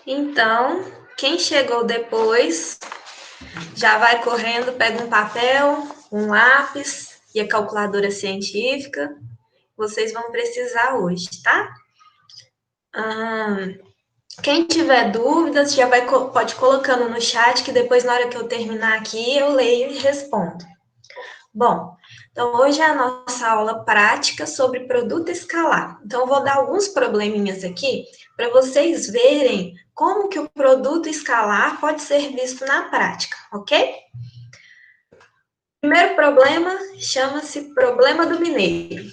Então, quem chegou depois já vai correndo, pega um papel, um lápis e a calculadora científica. Vocês vão precisar hoje, tá? Quem tiver dúvidas, já pode colocando no chat que depois, na hora que eu terminar aqui, eu leio e respondo. Bom, então hoje é a nossa aula prática sobre produto escalar. Então, eu vou dar alguns probleminhas aqui para vocês verem como que o produto escalar pode ser visto na prática, ok? Primeiro problema chama-se problema do mineiro.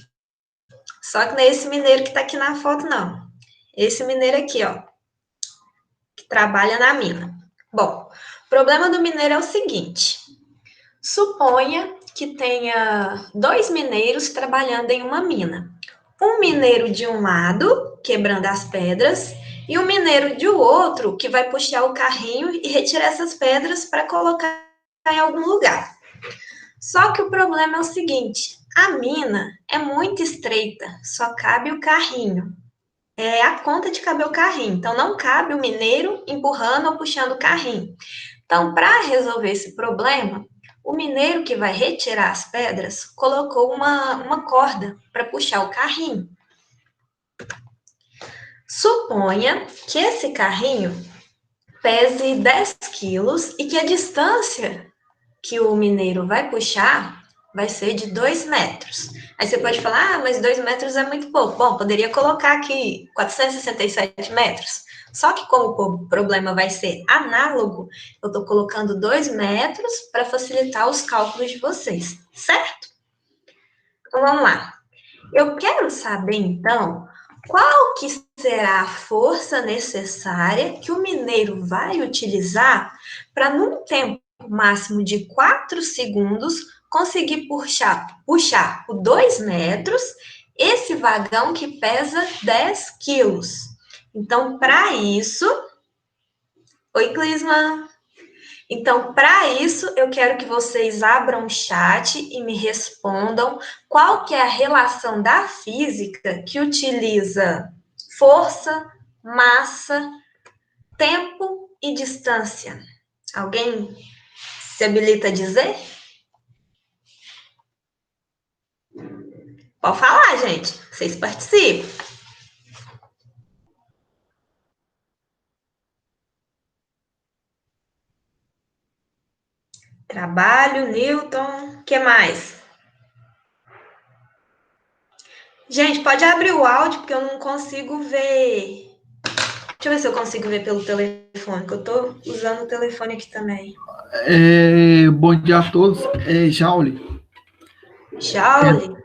Só que não é esse mineiro que está aqui na foto, não. Esse mineiro aqui, ó, que trabalha na mina. Bom, o problema do mineiro é o seguinte: suponha que tenha dois mineiros trabalhando em uma mina. Um mineiro de um lado, quebrando as pedras, e um mineiro de outro, que vai puxar o carrinho e retirar essas pedras para colocar em algum lugar. Só que o problema é o seguinte: a mina é muito estreita, só cabe o carrinho. É a conta de caber o carrinho. Então, não cabe o mineiro empurrando ou puxando o carrinho. Então, para resolver esse problema, o mineiro que vai retirar as pedras colocou uma corda para puxar o carrinho. Suponha que esse carrinho pese 10 quilos e que a distância que o mineiro vai puxar vai ser de 2 metros. Aí você pode falar, mas 2 metros é muito pouco. Bom, poderia colocar aqui 467 metros. Só que como o problema vai ser análogo, eu estou colocando 2 metros para facilitar os cálculos de vocês, certo? Então vamos lá. Eu quero saber, então, qual que será a força necessária que o mineiro vai utilizar para, num tempo máximo de 4 segundos, conseguir puxar por 2 metros esse vagão que pesa 10 quilos. Então, para isso... Oi, Clisma! Então, para isso, eu quero que vocês abram o chat e me respondam qual que é a relação da física que utiliza força, massa, tempo e distância. Alguém se habilita a dizer? Pode falar, gente. Vocês participam. Trabalho, Newton, o que mais? Gente, pode abrir o áudio, porque eu não consigo ver. Deixa eu ver se eu consigo ver pelo telefone, que eu tô usando o telefone aqui também. Bom dia a todos. Jaule. Joule,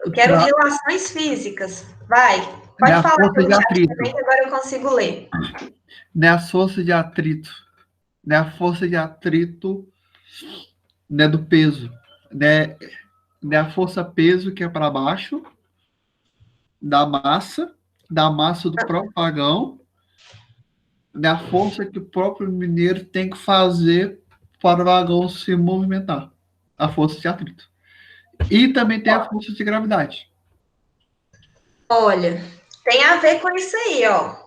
eu quero relações físicas. Vai, É pode a falar força pelo de chat atrito. também, que agora eu consigo ler. Não é a força de atrito. Não é a força de atrito, né, do peso. Né, não é a força-peso que é para baixo da massa do próprio vagão, né, a força que o próprio mineiro tem que fazer para o vagão se movimentar. A força de atrito. E também tem a força de gravidade. Olha, tem a ver com isso aí, ó.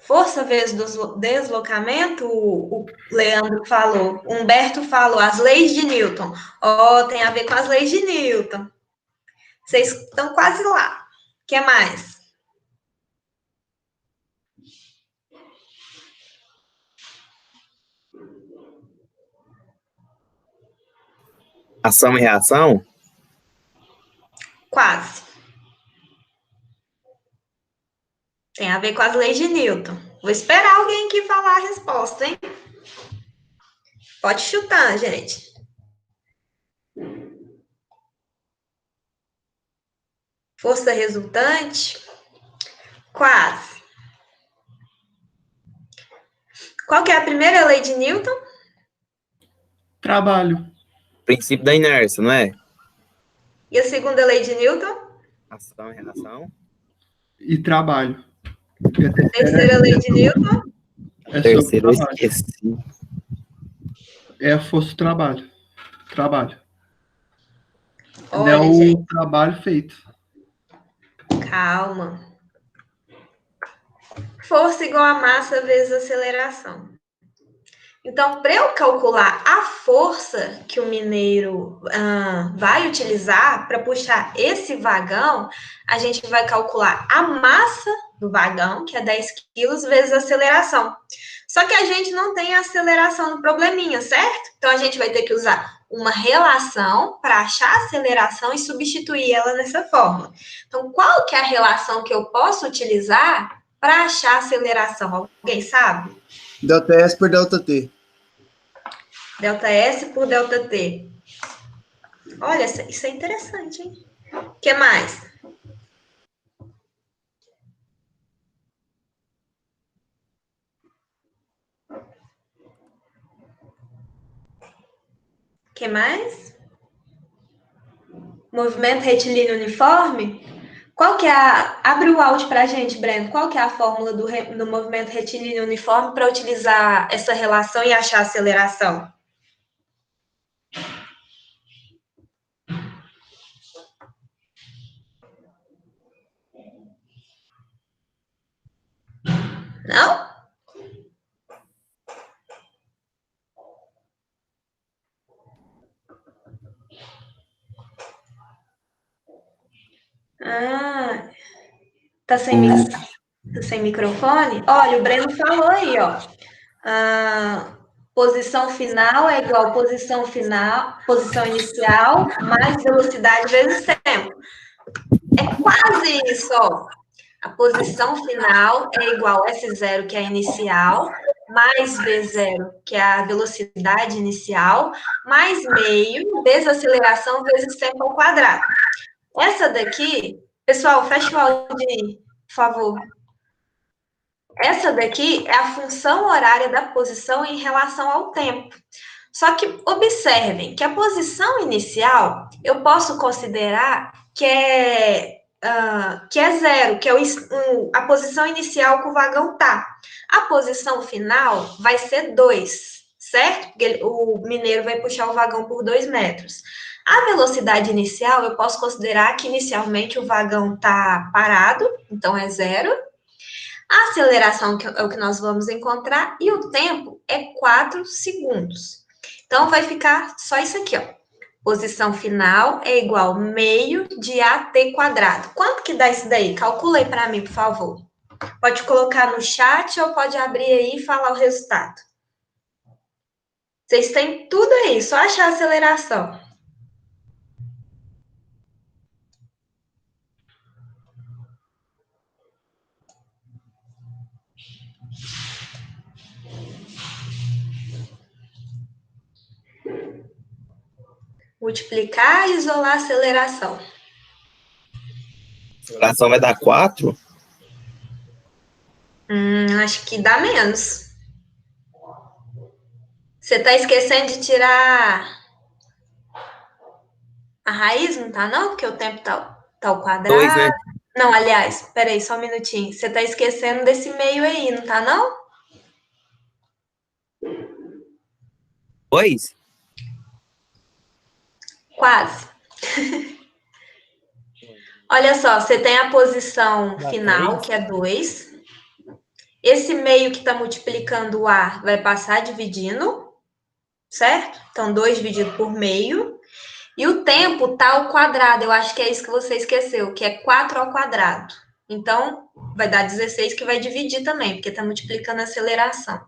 Força vezes deslocamento, o Leandro falou, o Humberto falou, as leis de Newton. Ó, tem a ver com as leis de Newton. Vocês estão quase lá. O que mais? Ação e reação? Quase. Tem a ver com as leis de Newton. Vou esperar alguém aqui falar a resposta, hein? Pode chutar, gente. Força resultante? Quase. Qual que é a primeira lei de Newton? Trabalho. Princípio da inércia, não é? E a segunda lei de Newton? Ação e reação? E trabalho. E a Terceira lei de Newton? é sobre Terceiro, eu trabalho. esqueci. É a força do trabalho. Trabalho. Não é Olha, gente, o trabalho feito. calma. Força igual a massa vezes aceleração. Então, para eu calcular a força que o mineiro vai utilizar para puxar esse vagão, a gente vai calcular a massa do vagão, que é 10 quilos, vezes a aceleração. Só que a gente não tem a aceleração no probleminha, certo? Então, a gente vai ter que usar uma relação para achar a aceleração e substituir ela nessa forma. Então, qual que é a relação que eu posso utilizar para achar a aceleração? Alguém sabe? Delta S por delta T. Delta S por delta T. Olha, isso é interessante, hein? O que mais? O que mais? Movimento retilíneo uniforme? Qual que é a... Abre o áudio para a gente, Breno. Qual que é a fórmula do movimento retilíneo uniforme para utilizar essa relação e achar a aceleração? Não? Ah, tá sem microfone? Olha, o Breno falou aí, ó. Posição final é igual a posição inicial, mais velocidade vezes tempo. É quase isso, ó. A posição final é igual a S0, que é a inicial, mais V0, que é a velocidade inicial, mais meio, desaceleração vezes tempo ao quadrado. Essa daqui, pessoal, fecha o áudio aí, por favor. Essa daqui é a função horária da posição em relação ao tempo. Só que observem que a posição inicial eu posso considerar que é zero, que é a posição inicial que o vagão está. A posição final vai ser 2, certo? Porque o mineiro vai puxar o vagão por 2 metros. A velocidade inicial eu posso considerar que inicialmente o vagão está parado, então é 0. A aceleração é o que nós vamos encontrar e o tempo é 4 segundos. Então, vai ficar só isso aqui, ó. Posição final é igual meio de AT quadrado. Quanto que dá isso daí? Calcula aí para mim, por favor. Pode colocar no chat ou pode abrir aí e falar o resultado. Vocês têm tudo aí, só achar a aceleração. Multiplicar e isolar a aceleração. A aceleração vai dar 4? Acho que dá menos. Você está esquecendo de tirar a raiz, não tá não? Porque o tempo tá ao quadrado. 2, né? Não, aliás, peraí, só um minutinho. Você tá esquecendo desse meio aí, não tá não? 2? Quase. Olha só, você tem a posição Dá final, 3? que é 2. Esse meio que está multiplicando o A vai passar dividindo, certo? Então, 2 dividido por meio. E o tempo está ao quadrado. Eu acho que é isso que você esqueceu, que é 4 ao quadrado. Então, vai dar 16, que vai dividir também, porque está multiplicando a aceleração.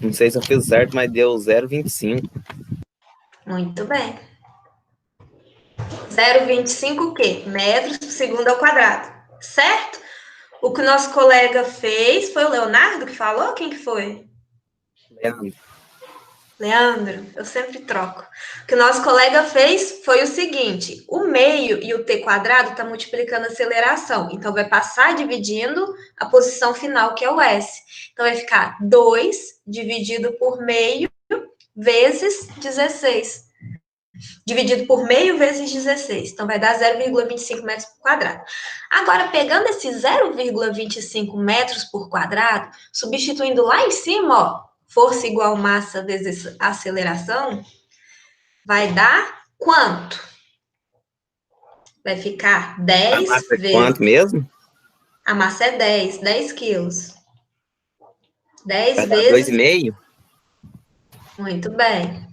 Não sei se eu fiz certo, mas deu 0,25. Muito bem. 0,25 o quê? Metros por segundo ao quadrado. Certo? O que o nosso colega fez foi o Leonardo que falou? Quem que foi? Leandro, eu sempre troco. O que o nosso colega fez foi o seguinte: o meio e o t quadrado está multiplicando a aceleração. Então, vai passar dividindo a posição final, que é o S. Então, vai ficar 2 dividido por meio vezes 16. Dividido por meio vezes 16. Então, vai dar 0,25 metros por quadrado. Agora, pegando esse 0,25 metros por quadrado, substituindo lá em cima, ó, força igual massa vezes aceleração, vai dar quanto? Vai ficar A 10 massa é vezes... quanto mesmo? A massa é 10 quilos. 10 Vai dar vezes... 2,5? Muito bem.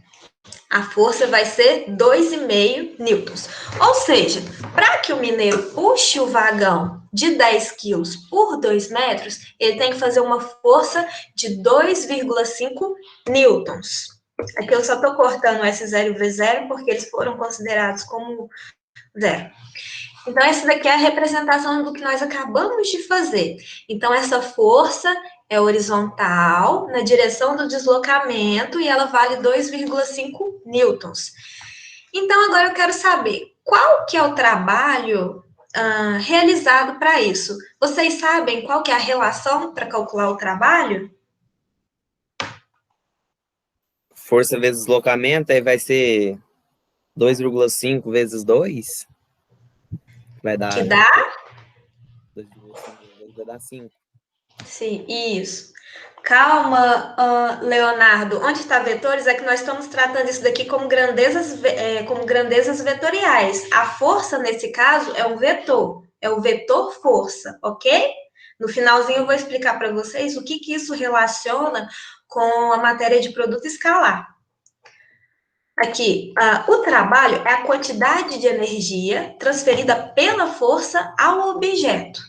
A força vai ser 2,5 newtons. Ou seja, para que o mineiro puxe o vagão de 10 quilos por 2 metros, ele tem que fazer uma força de 2,5 newtons. Aqui eu só estou cortando esse 0 e V0 porque eles foram considerados como zero. Então, essa daqui é a representação do que nós acabamos de fazer. Então, essa força é horizontal na direção do deslocamento e ela vale 2,5 newtons. Então, agora eu quero saber qual que é o trabalho realizado para isso. Vocês sabem qual que é a relação para calcular o trabalho? Força vezes deslocamento, aí vai ser 2,5 vezes 2. Vai dar... Que dá? 2,5 vezes 2 vai dar 5. Sim, isso. Calma, Leonardo. Onde está vetores? É que nós estamos tratando isso daqui como grandezas vetoriais. A força, nesse caso, é um vetor. É o vetor força, ok? No finalzinho eu vou explicar para vocês o que isso relaciona com a matéria de produto escalar. Aqui, o trabalho é a quantidade de energia transferida pela força ao objeto.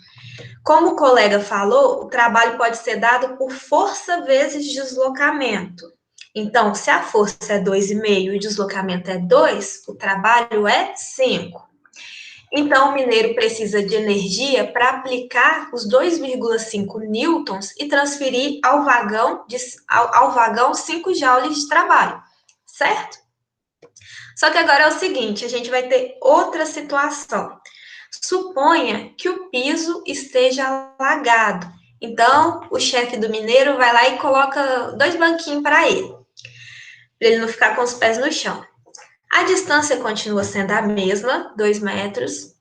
Como o colega falou, o trabalho pode ser dado por força vezes deslocamento. Então, se a força é 2,5 e o deslocamento é 2, o trabalho é 5. Então, o mineiro precisa de energia para aplicar os 2,5 newtons e transferir ao vagão 5 joules de trabalho, certo? Só que agora é o seguinte, a gente vai ter outra situação. Suponha que o piso esteja alagado. Então, o chefe do mineiro vai lá e coloca 2 banquinhos para ele não ficar com os pés no chão. A distância continua sendo a mesma, 2 metros.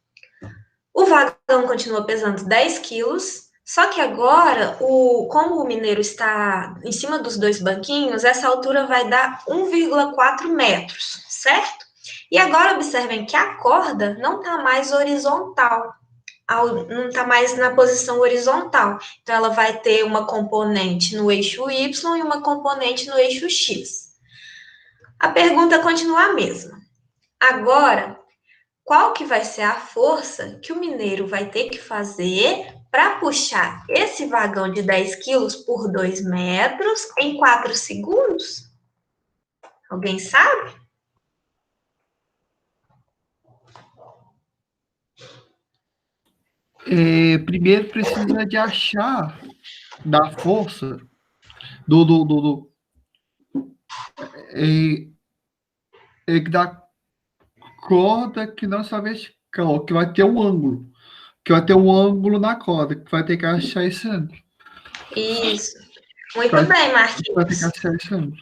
O vagão continua pesando 10 quilos. Só que agora, como o mineiro está em cima dos 2 banquinhos, essa altura vai dar 1,4 metros, certo? E agora observem que a corda não está mais horizontal, não está mais na posição horizontal. Então, ela vai ter uma componente no eixo Y e uma componente no eixo X. A pergunta continua a mesma. Agora, qual que vai ser a força que o mineiro vai ter que fazer para puxar esse vagão de 10 quilos por 2 metros em 4 segundos? Alguém sabe? Primeiro precisa de achar da força do da corda que não está vertical, que vai ter um ângulo. Que vai ter um ângulo na corda, que vai ter que achar esse ângulo. Isso. Muito Vai bem, ter que Marquinhos. achar esse ângulo.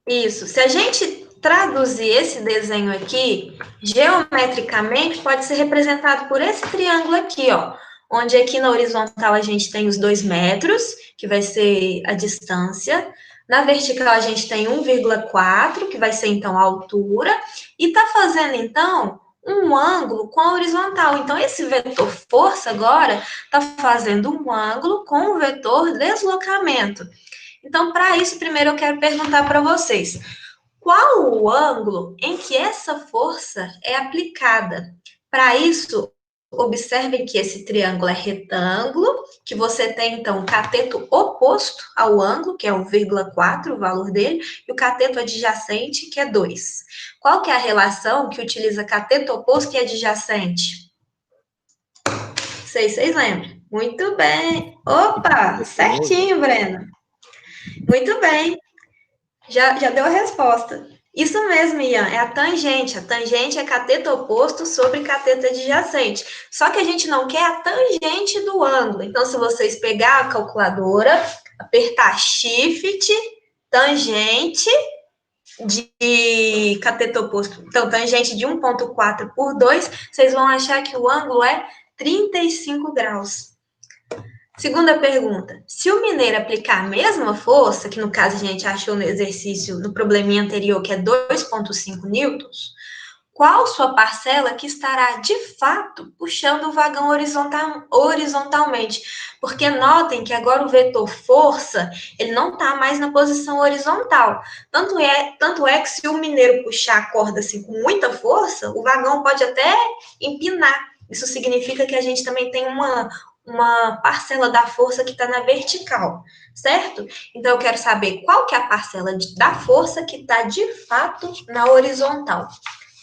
Isso. Se a gente traduzir esse desenho aqui, geometricamente, pode ser representado por esse triângulo aqui, ó. Onde aqui na horizontal a gente tem os 2 metros, que vai ser a distância. Na vertical a gente tem 1,4, que vai ser então a altura. E tá fazendo então um ângulo com a horizontal. Então, esse vetor força agora tá fazendo um ângulo com o vetor deslocamento. Então, para isso, primeiro eu quero perguntar para vocês: qual o ângulo em que essa força é aplicada? Para isso, observem que esse triângulo é retângulo, que você tem, então, o cateto oposto ao ângulo, que é 1,4, o valor dele, e o cateto adjacente, que é 2. Qual que é a relação que utiliza cateto oposto e adjacente? Vocês lembram? Muito bem. Opa, certinho, Breno. Muito bem. Já deu a resposta. Isso mesmo, Ian, é a tangente. A tangente é cateto oposto sobre cateto adjacente. Só que a gente não quer a tangente do ângulo. Então, se vocês pegar a calculadora, apertar Shift, tangente de cateto oposto, então, tangente de 1,4 por 2, vocês vão achar que o ângulo é 35 graus. Segunda pergunta, se o mineiro aplicar a mesma força, que no caso a gente achou no exercício, no probleminha anterior, que é 2,5 newtons, qual sua parcela que estará, de fato, puxando o vagão horizontalmente. Porque notem que agora o vetor força, ele não está mais na posição horizontal. Tanto é que se o mineiro puxar a corda assim com muita força, o vagão pode até empinar. Isso significa que a gente também tem uma parcela da força que está na vertical, certo? Então, eu quero saber qual que é a parcela da força que está, de fato, na horizontal.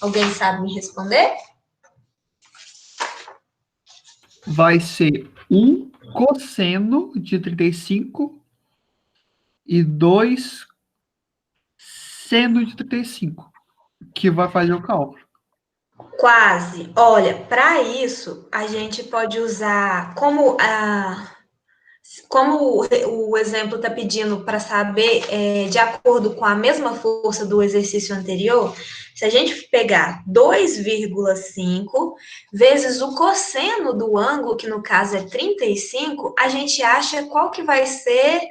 Alguém sabe me responder? Vai ser 1 cosseno de 35 e 2 seno de 35, que vai fazer o cálculo. Quase. Olha, para isso, a gente pode usar como o exemplo está pedindo para saber, de acordo com a mesma força do exercício anterior, se a gente pegar 2,5 vezes o cosseno do ângulo, que no caso é 35, a gente acha qual que vai ser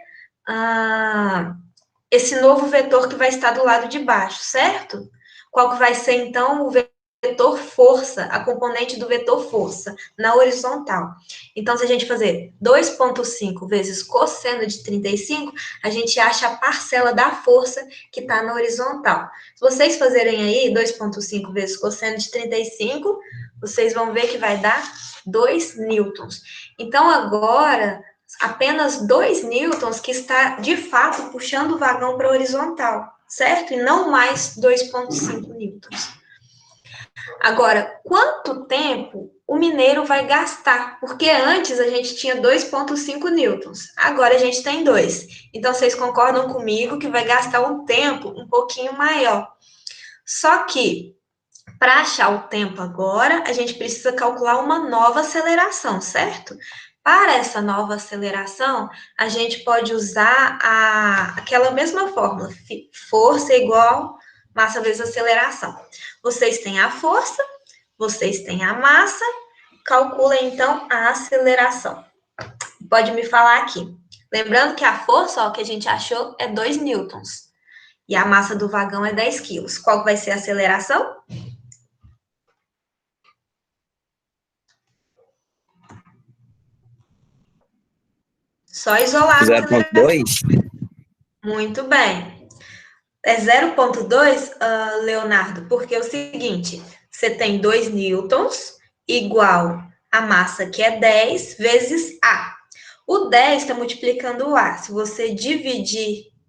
esse novo vetor que vai estar do lado de baixo, certo? Qual que vai ser, então, o vetor força, a componente do vetor força, na horizontal. Então, se a gente fazer 2,5 vezes cosseno de 35, a gente acha a parcela da força que está na horizontal. Se vocês fazerem aí 2,5 vezes cosseno de 35, vocês vão ver que vai dar 2 newtons. Então, agora, apenas 2 newtons que está, de fato, puxando o vagão para a horizontal, certo? E não mais 2,5 newtons. Agora, quanto tempo o mineiro vai gastar? Porque antes a gente tinha 2,5 newtons, agora a gente tem 2. Então, vocês concordam comigo que vai gastar um tempo um pouquinho maior. Só que, para achar o tempo agora, a gente precisa calcular uma nova aceleração, certo? Para essa nova aceleração, a gente pode usar aquela mesma fórmula, força igual massa vezes aceleração. Vocês têm a força, vocês têm a massa, calculem então a aceleração. Pode me falar aqui. Lembrando que a força, ó, que a gente achou é 2 newtons. E a massa do vagão é 10 quilos. Qual vai ser a aceleração? Só isolar a aceleração. 0,2? Muito bem. É 0,2, Leonardo, porque é o seguinte, você tem 2 newtons igual a massa, que é 10, vezes A. O 10 está multiplicando o A. Se você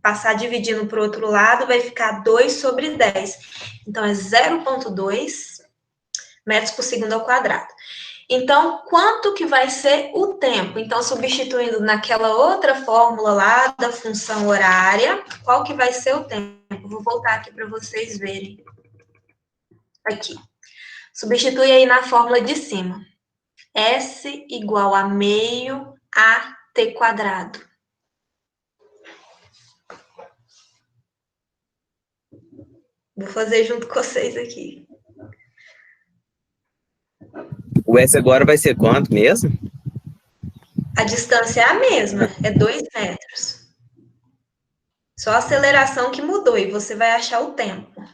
passar dividindo para o outro lado, vai ficar 2 sobre 10. Então, é 0,2 metros por segundo ao quadrado. Então, quanto que vai ser o tempo? Então, substituindo naquela outra fórmula lá da função horária, qual que vai ser o tempo? Vou voltar aqui para vocês verem. Aqui. Substitui aí na fórmula de cima. S igual a meio AT quadrado. Vou fazer junto com vocês aqui. O S agora vai ser quanto mesmo? A distância é a mesma, é 2 metros. Só a aceleração que mudou e você vai achar o tempo.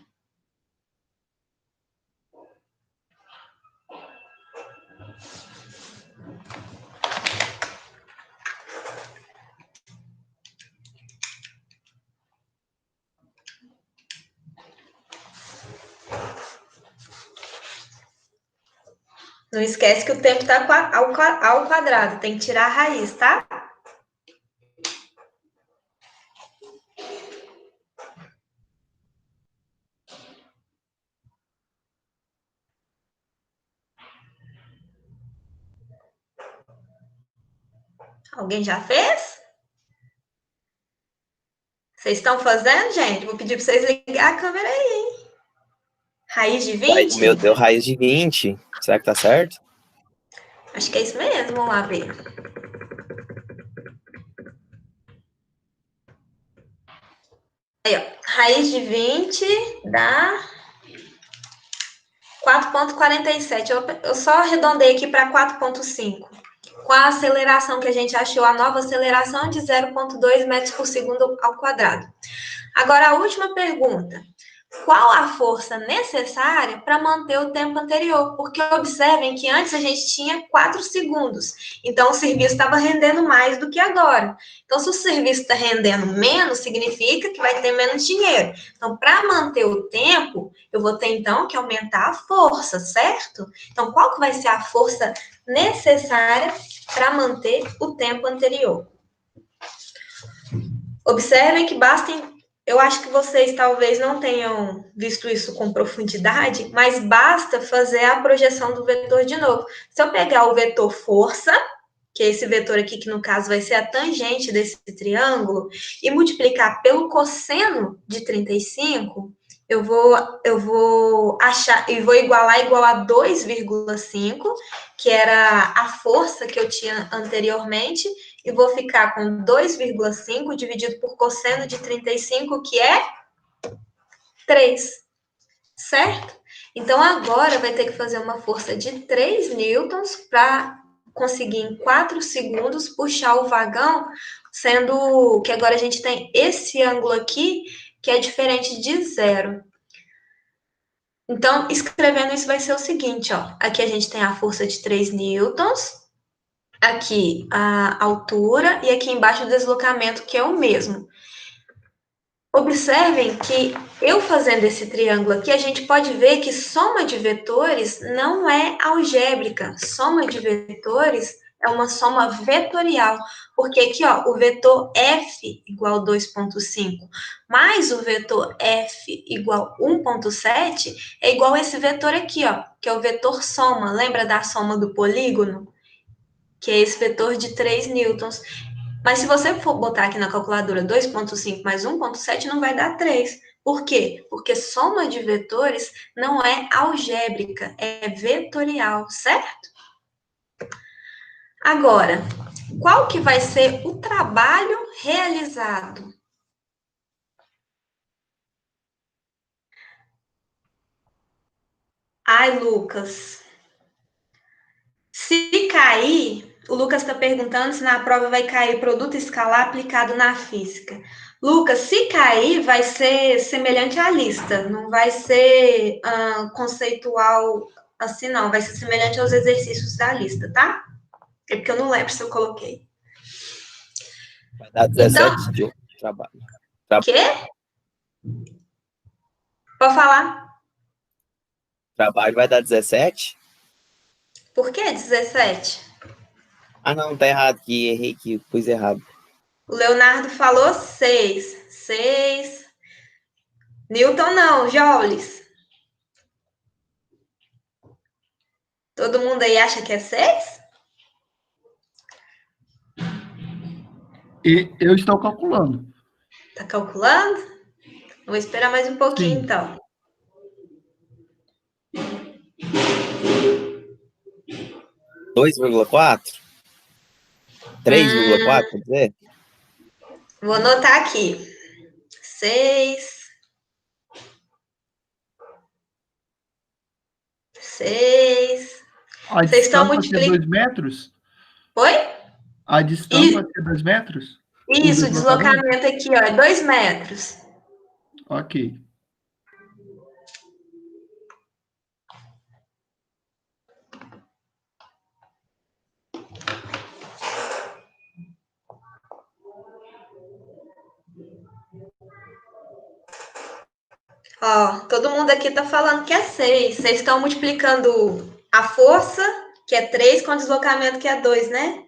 Não esquece que o tempo está ao quadrado, tem que tirar a raiz, tá? Alguém já fez? Vocês estão fazendo, gente? Vou pedir para vocês ligar a câmera aí, hein? Raiz de 20? O meu deu raiz de 20. Será que tá certo? Acho que é isso mesmo, vamos lá ver. Aí, ó, raiz de 20 dá 4,47. Eu só arredondei aqui para 4,5. Com a aceleração que a gente achou, a nova aceleração de 0,2 metros por segundo ao quadrado. Agora, a última pergunta. qual a força necessária para manter o tempo anterior. Porque observem que antes a gente tinha 4 segundos. Então, o serviço estava rendendo mais do que agora. Então, se o serviço está rendendo menos, significa que vai ter menos dinheiro. Então, para manter o tempo, eu vou ter, então, que aumentar a força, certo? Então, qual que vai ser a força necessária para manter o tempo anterior? Observem que eu acho que vocês talvez não tenham visto isso com profundidade, mas basta fazer a projeção do vetor de novo. Se eu pegar o vetor força, que é esse vetor aqui, que no caso vai ser a tangente desse triângulo, e multiplicar pelo cosseno de 35, eu vou achar, e vou igual a 2,5, que era a força que eu tinha anteriormente, e vou ficar com 2,5 dividido por cosseno de 35, que é 3, certo? Então, agora vai ter que fazer uma força de 3 newtons para conseguir, em 4 segundos, puxar o vagão, sendo que agora a gente tem esse ângulo aqui, que é diferente de 0. Então, escrevendo isso vai ser o seguinte, ó. Aqui a gente tem a força de 3 newtons, aqui a altura e aqui embaixo o deslocamento, que é o mesmo. Observem que eu fazendo esse triângulo aqui, a gente pode ver que soma de vetores não é algébrica. Soma de vetores é uma soma vetorial, porque aqui, ó, o vetor f igual a 2,5 mais o vetor f igual a 1,7 é igual a esse vetor aqui, ó, que é o vetor soma. Lembra da soma do polígono? Que é esse vetor de 3 newtons. Mas se você for botar aqui na calculadora 2,5 mais 1,7, não vai dar 3. Por quê? Porque soma de vetores não é algébrica, é vetorial, certo? Agora, qual que vai ser o trabalho realizado? Ai, Lucas. Se cair, o Lucas está perguntando se na prova vai cair produto escalar aplicado na física. Lucas, se cair, vai ser semelhante à lista, não vai ser conceitual assim, não. Vai ser semelhante aos exercícios da lista, tá? É porque eu não lembro se eu coloquei. Vai dar 17 de trabalho. Quê? Pode falar. Trabalho vai dar 17? Por que 17? Ah, não, tá errado aqui. Errei aqui, pus errado. O Leonardo falou 6. 6. Newton não, joules. Todo mundo aí acha que é 6? E eu estou calculando. Tá calculando? Vou esperar mais um pouquinho, Sim. então. Dois 2,4? 3,4, quer dizer? Vou anotar aqui. 6. 6. A Vocês estão distância é multiplicando. 2 metros? Oi? A distância é 2 metros? Isso, o deslocamento aqui, ó, é 2 metros. Ok. Ó, todo mundo aqui tá falando que é 6. Vocês estão multiplicando a força, que é 3, com o deslocamento, que é 2, né?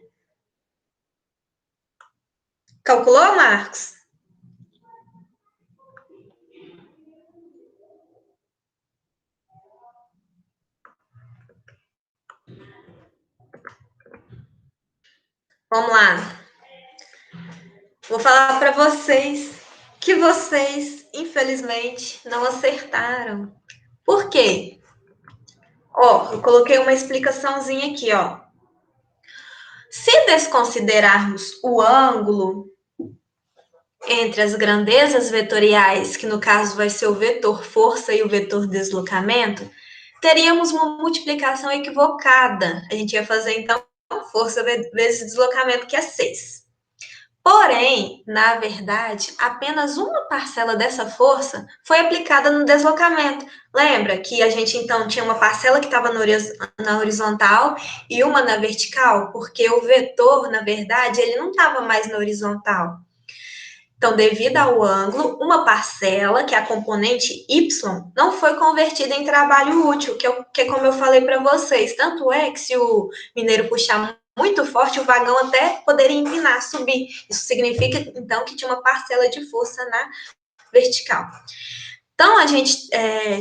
Calculou, Marcos? Vamos lá. Vou falar para vocês que vocês, infelizmente, não acertaram. Por quê? Ó, eu coloquei uma explicaçãozinha aqui, ó. Se desconsiderarmos o ângulo entre as grandezas vetoriais, que no caso vai ser o vetor força e o vetor deslocamento, teríamos uma multiplicação equivocada. A gente ia fazer, então, força vezes deslocamento, que é 6. Porém, na verdade, apenas uma parcela dessa força foi aplicada no deslocamento. Lembra que a gente, então, tinha uma parcela que estava na horizontal e uma na vertical? Porque o vetor, na verdade, ele não estava mais na horizontal. Então, devido ao ângulo, uma parcela, que é a componente y, não foi convertida em trabalho útil, que é como eu falei para vocês. Tanto é que se o mineiro puxar muito forte, o vagão até poderia empinar, subir. Isso significa, então, que tinha uma parcela de força na vertical. Então, a gente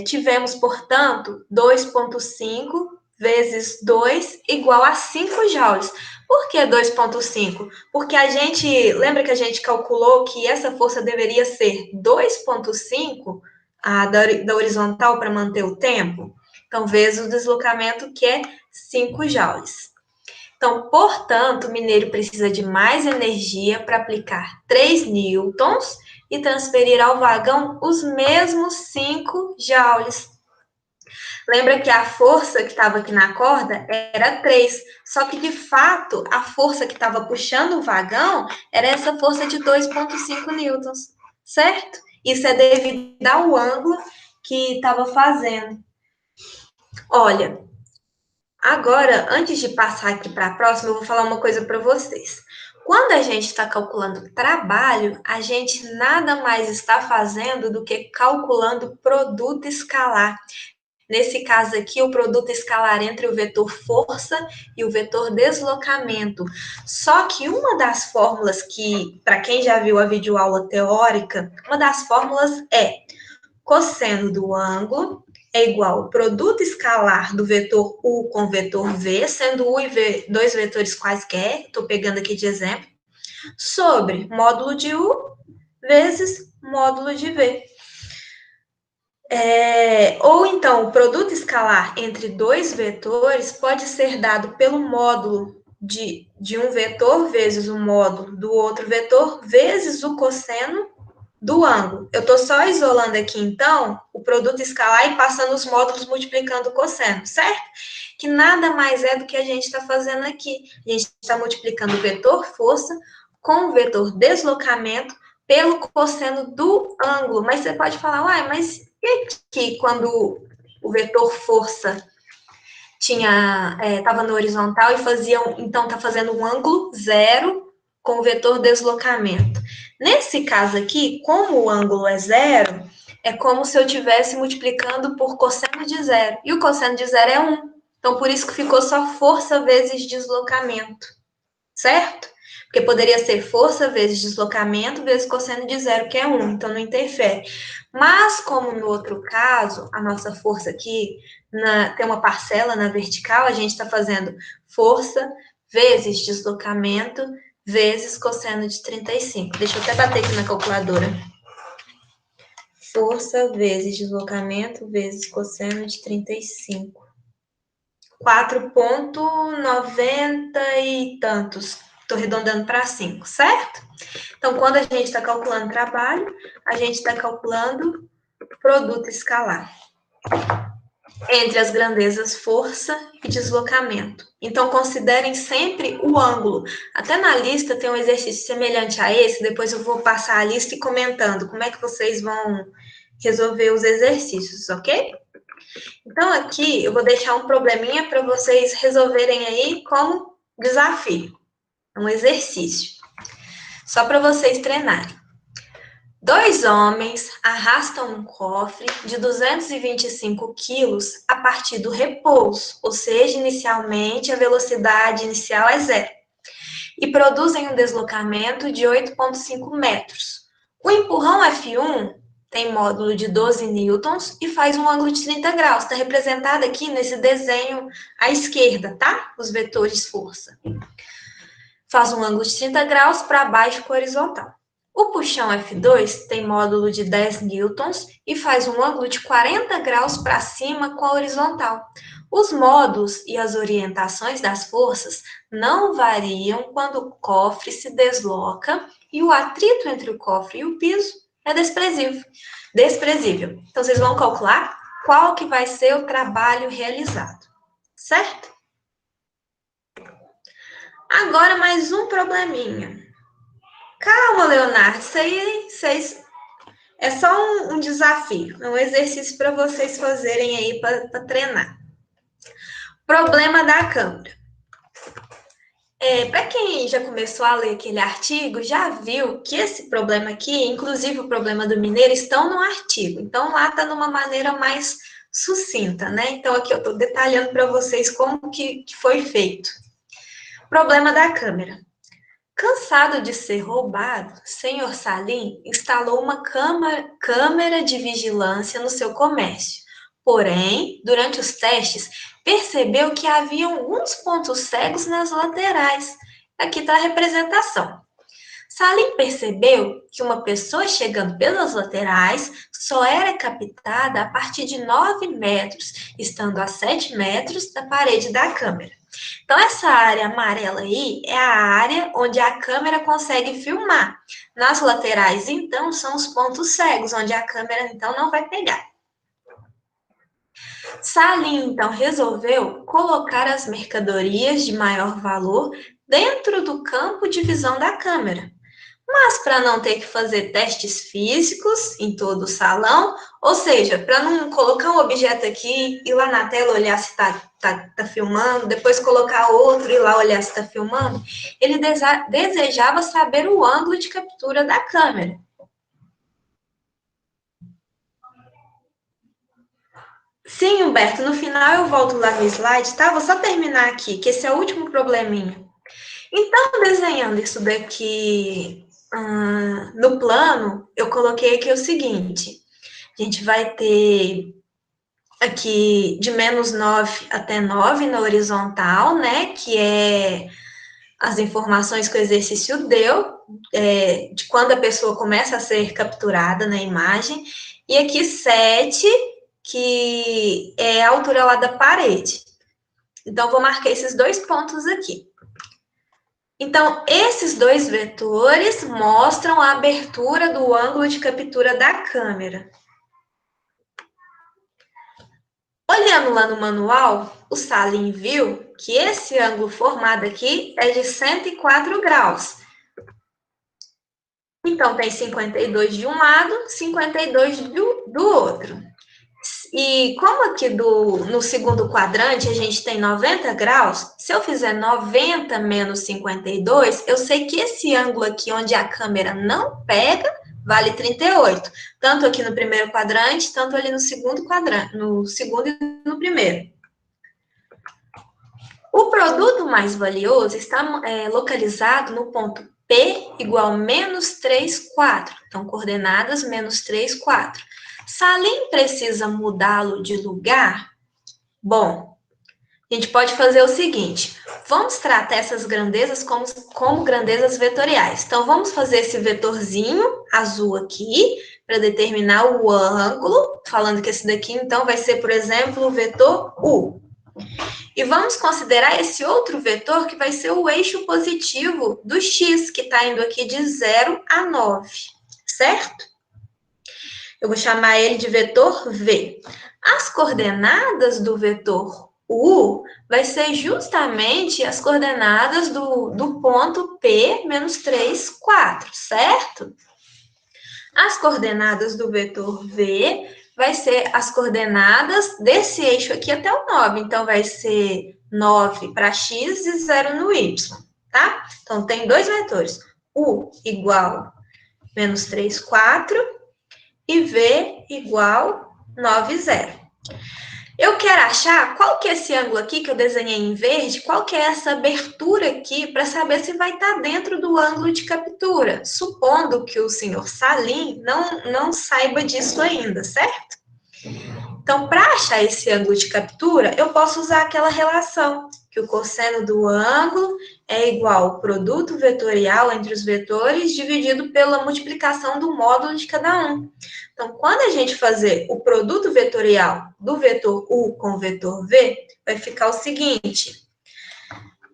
tivemos, portanto, 2,5 vezes 2 igual a 5 joules. Por que 2,5? Porque a gente, lembra que a gente calculou que essa força deveria ser 2,5 da horizontal para manter o tempo? Então, vezes o deslocamento, que é 5 joules. Então, portanto, o mineiro precisa de mais energia para aplicar 3 newtons e transferir ao vagão os mesmos 5 joules. Lembra que a força que estava aqui na corda era 3, só que, de fato, a força que estava puxando o vagão era essa força de 2,5 newtons, certo? Isso é devido ao ângulo que estava fazendo. Olha, agora, antes de passar aqui para a próxima, eu vou falar uma coisa para vocês. Quando a gente está calculando trabalho, a gente nada mais está fazendo do que calculando produto escalar. Nesse caso aqui, o produto escalar entre o vetor força e o vetor deslocamento. Só que uma das fórmulas que, para quem já viu a videoaula teórica, uma das fórmulas é cosseno do ângulo é igual ao produto escalar do vetor U com o vetor V, sendo U e V dois vetores quaisquer, estou pegando aqui de exemplo, sobre módulo de U vezes módulo de V. Ou então, o produto escalar entre dois vetores pode ser dado pelo módulo de um vetor vezes o módulo do outro vetor vezes o cosseno do ângulo. Eu estou só isolando aqui, então, o produto escalar e passando os módulos multiplicando o cosseno, certo? Que nada mais é do que a gente está fazendo aqui. A gente está multiplicando o vetor força com o vetor deslocamento pelo cosseno do ângulo. Mas você pode falar, uai, mas e aqui quando o vetor força estava no horizontal e então está fazendo um ângulo zero com o vetor deslocamento. Nesse caso aqui, como o ângulo é zero, é como se eu estivesse multiplicando por cosseno de zero. E o cosseno de zero é 1. Então, por isso que ficou só força vezes deslocamento. Certo? Porque poderia ser força vezes deslocamento vezes cosseno de zero, que é 1. Então, não interfere. Mas, como no outro caso, a nossa força aqui tem uma parcela na vertical, a gente está fazendo força vezes deslocamento vezes cosseno de 35. Deixa eu até bater aqui na calculadora. Força vezes deslocamento vezes cosseno de 35. 4,90 e tantos. Estou arredondando para 5, certo? Então, quando a gente está calculando trabalho, a gente está calculando produto escalar entre as grandezas força e deslocamento. Então, considerem sempre o ângulo. Até na lista tem um exercício semelhante a esse, depois eu vou passar a lista e comentando como é que vocês vão resolver os exercícios, ok? Então, aqui eu vou deixar um probleminha para vocês resolverem aí como desafio, um exercício, só para vocês treinarem. 2 homens arrastam um cofre de 225 quilos a partir do repouso, ou seja, inicialmente a velocidade inicial é 0, e produzem um deslocamento de 8,5 metros. O empurrão F1 tem módulo de 12 newtons e faz um ângulo de 30 graus. Está representado aqui nesse desenho à esquerda, tá? Os vetores força. Faz um ângulo de 30 graus para baixo com a horizontal. O puxão F2 tem módulo de 10 newtons e faz um ângulo de 40 graus para cima com a horizontal. Os módulos e as orientações das forças não variam quando o cofre se desloca e o atrito entre o cofre e o piso é desprezível. Então, vocês vão calcular qual que vai ser o trabalho realizado, certo? Agora, mais um probleminha. Calma, Leonardo, isso aí é só um desafio, um exercício para vocês fazerem aí para treinar. Problema da câmera. Para quem já começou a ler aquele artigo, já viu que esse problema aqui, inclusive o problema do mineiro, estão no artigo. Então, lá está numa maneira mais sucinta, né? Então, aqui eu estou detalhando para vocês como que foi feito. Problema da câmera. Cansado de ser roubado, senhor Salim instalou uma câmera de vigilância no seu comércio. Porém, durante os testes, percebeu que havia alguns pontos cegos nas laterais. Aqui está a representação. Salim percebeu que uma pessoa chegando pelas laterais só era captada a partir de 9 metros, estando a 7 metros da parede da câmera. Então, essa área amarela aí é a área onde a câmera consegue filmar. Nas laterais, então, são os pontos cegos, onde a câmera, então, não vai pegar. Salim, então, resolveu colocar as mercadorias de maior valor dentro do campo de visão da câmera. Mas para não ter que fazer testes físicos em todo o salão, ou seja, para não colocar um objeto aqui, ir lá na tela olhar se está filmando, depois colocar outro e lá olhar se está filmando, ele desejava saber o ângulo de captura da câmera. Sim, Humberto, no final eu volto lá no slide, tá? Vou só terminar aqui, que esse é o último probleminha. Então, desenhando isso daqui no plano, eu coloquei aqui o seguinte, a gente vai ter aqui de menos 9 até 9 na horizontal, né, que é as informações que o exercício deu, de quando a pessoa começa a ser capturada na imagem, e aqui 7, que é a altura lá da parede. Então, vou marcar esses dois pontos aqui. Então, esses dois vetores mostram a abertura do ângulo de captura da câmera. Olhando lá no manual, o Salim viu que esse ângulo formado aqui é de 104 graus. Então, tem 52 de um lado, 52 do outro. E como aqui no segundo quadrante a gente tem 90 graus, se eu fizer 90 menos 52, eu sei que esse ângulo aqui onde a câmera não pega, vale 38. Tanto aqui no primeiro quadrante, tanto ali no segundo quadrante, no segundo e no primeiro. O produto mais valioso está localizado no ponto P igual a menos 3, 4. Então, coordenadas menos 3, 4. Salim precisa mudá-lo de lugar? Bom, a gente pode fazer o seguinte, vamos tratar essas grandezas como grandezas vetoriais. Então, vamos fazer esse vetorzinho azul aqui, para determinar o ângulo, falando que esse daqui, então, vai ser, por exemplo, o vetor U. E vamos considerar esse outro vetor, que vai ser o eixo positivo do x, que está indo aqui de 0 a 9, certo? Eu vou chamar ele de vetor V. As coordenadas do vetor U vai ser justamente as coordenadas do ponto P menos 3, 4, certo? As coordenadas do vetor V vai ser as coordenadas desse eixo aqui até o 9. Então, vai ser 9 para x e 0 no y, tá? Então, tem dois vetores. U igual menos 3, 4 e V igual 9, 0. Eu quero achar qual que é esse ângulo aqui que eu desenhei em verde, qual que é essa abertura aqui, para saber se vai estar dentro do ângulo de captura, supondo que o senhor Salim não saiba disso ainda, certo? Então, para achar esse ângulo de captura, eu posso usar aquela relação, que o cosseno do ângulo é igual ao produto vetorial entre os vetores dividido pela multiplicação do módulo de cada um. Então, quando a gente fazer o produto vetorial do vetor U com o vetor V, vai ficar o seguinte,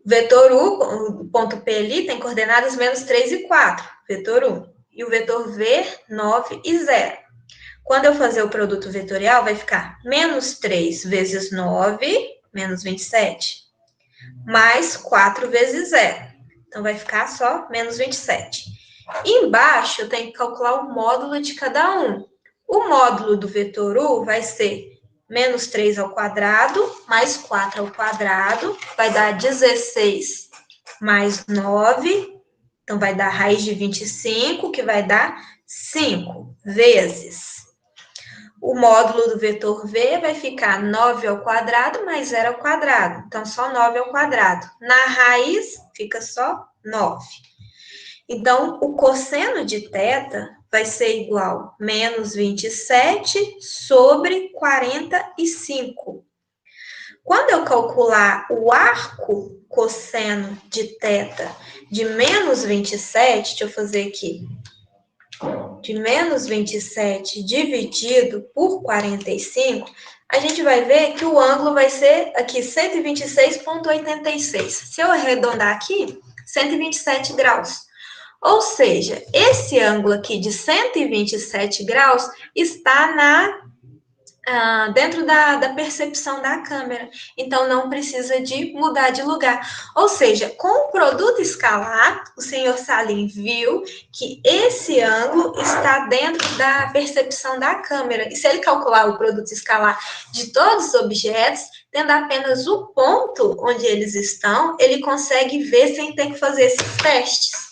vetor U, o ponto P ali, tem coordenadas menos 3 e 4, vetor U, e o vetor V, 9 e 0. Quando eu fazer o produto vetorial, vai ficar menos 3 vezes 9, menos 27, mais 4 vezes 0. Então, vai ficar só menos 27. Embaixo, eu tenho que calcular o módulo de cada um. O módulo do vetor U vai ser menos 3 ao quadrado, mais 4 ao quadrado, vai dar 16 mais 9, então vai dar raiz de 25, que vai dar 5 vezes. O módulo do vetor V vai ficar 9 ao quadrado mais 0 ao quadrado, então só 9 ao quadrado. Na raiz, fica só 9. Então, o cosseno de θ vai ser igual a menos 27 sobre 45. Quando eu calcular o arco cosseno de θ de menos 27, deixa eu fazer aqui, de menos 27 dividido por 45, a gente vai ver que o ângulo vai ser aqui 126,86. Se eu arredondar aqui, 127 graus. Ou seja, esse ângulo aqui de 127 graus está dentro da percepção da câmera. Então, não precisa de mudar de lugar. Ou seja, com o produto escalar, o senhor Salim viu que esse ângulo está dentro da percepção da câmera. E se ele calcular o produto escalar de todos os objetos, tendo apenas o ponto onde eles estão, ele consegue ver sem ter que fazer esses testes.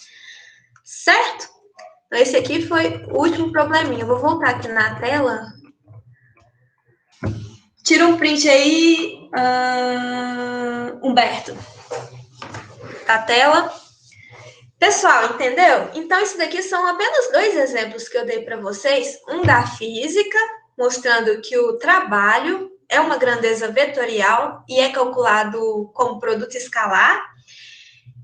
Certo? Então, esse aqui foi o último probleminha. Eu vou voltar aqui na tela. Tira um print aí, Humberto. Da tela. Pessoal, entendeu? Então, isso daqui são apenas 2 exemplos que eu dei para vocês. Um da física, mostrando que o trabalho é uma grandeza vetorial e é calculado como produto escalar.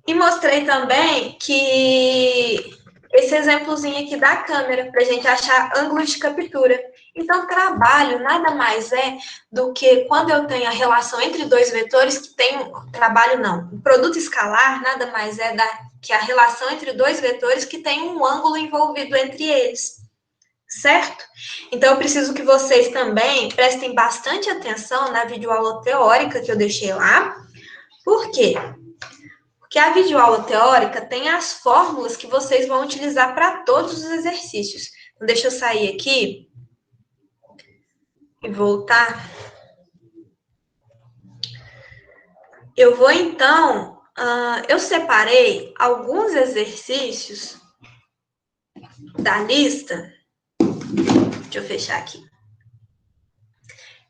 E mostrei também que esse exemplozinho aqui da câmera, para a gente achar ângulo de captura. Então, trabalho nada mais é do que quando eu tenho a relação entre 2 vetores que tem trabalho não. O produto escalar nada mais é que a relação entre 2 vetores que tem um ângulo envolvido entre eles. Certo? Então, eu preciso que vocês também prestem bastante atenção na videoaula teórica que eu deixei lá. Por quê? Porque a videoaula teórica tem as fórmulas que vocês vão utilizar para todos os exercícios. Então, deixa eu sair aqui e voltar. Eu vou, então, eu separei alguns exercícios da lista. Deixa eu fechar aqui.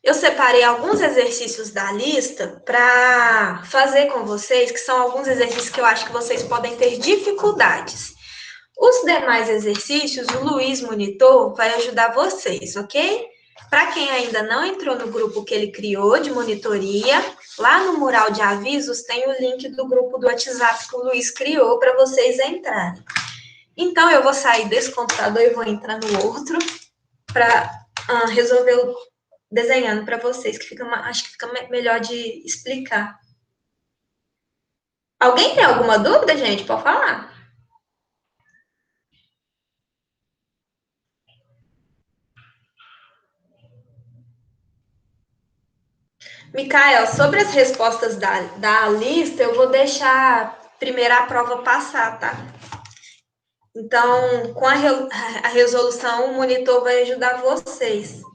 Eu separei alguns exercícios da lista para fazer com vocês, que são alguns exercícios que eu acho que vocês podem ter dificuldades. Os demais exercícios, o Luiz Monitor vai ajudar vocês, ok? Para quem ainda não entrou no grupo que ele criou de monitoria, lá no mural de avisos tem o link do grupo do WhatsApp que o Luiz criou para vocês entrarem. Então, eu vou sair desse computador e vou entrar no outro para resolver desenhando para vocês, que acho que fica melhor de explicar. Alguém tem alguma dúvida, gente? Pode falar. Micael, sobre as respostas da lista, eu vou deixar primeiro a prova passar, tá? Então, com a resolução, o monitor vai ajudar vocês.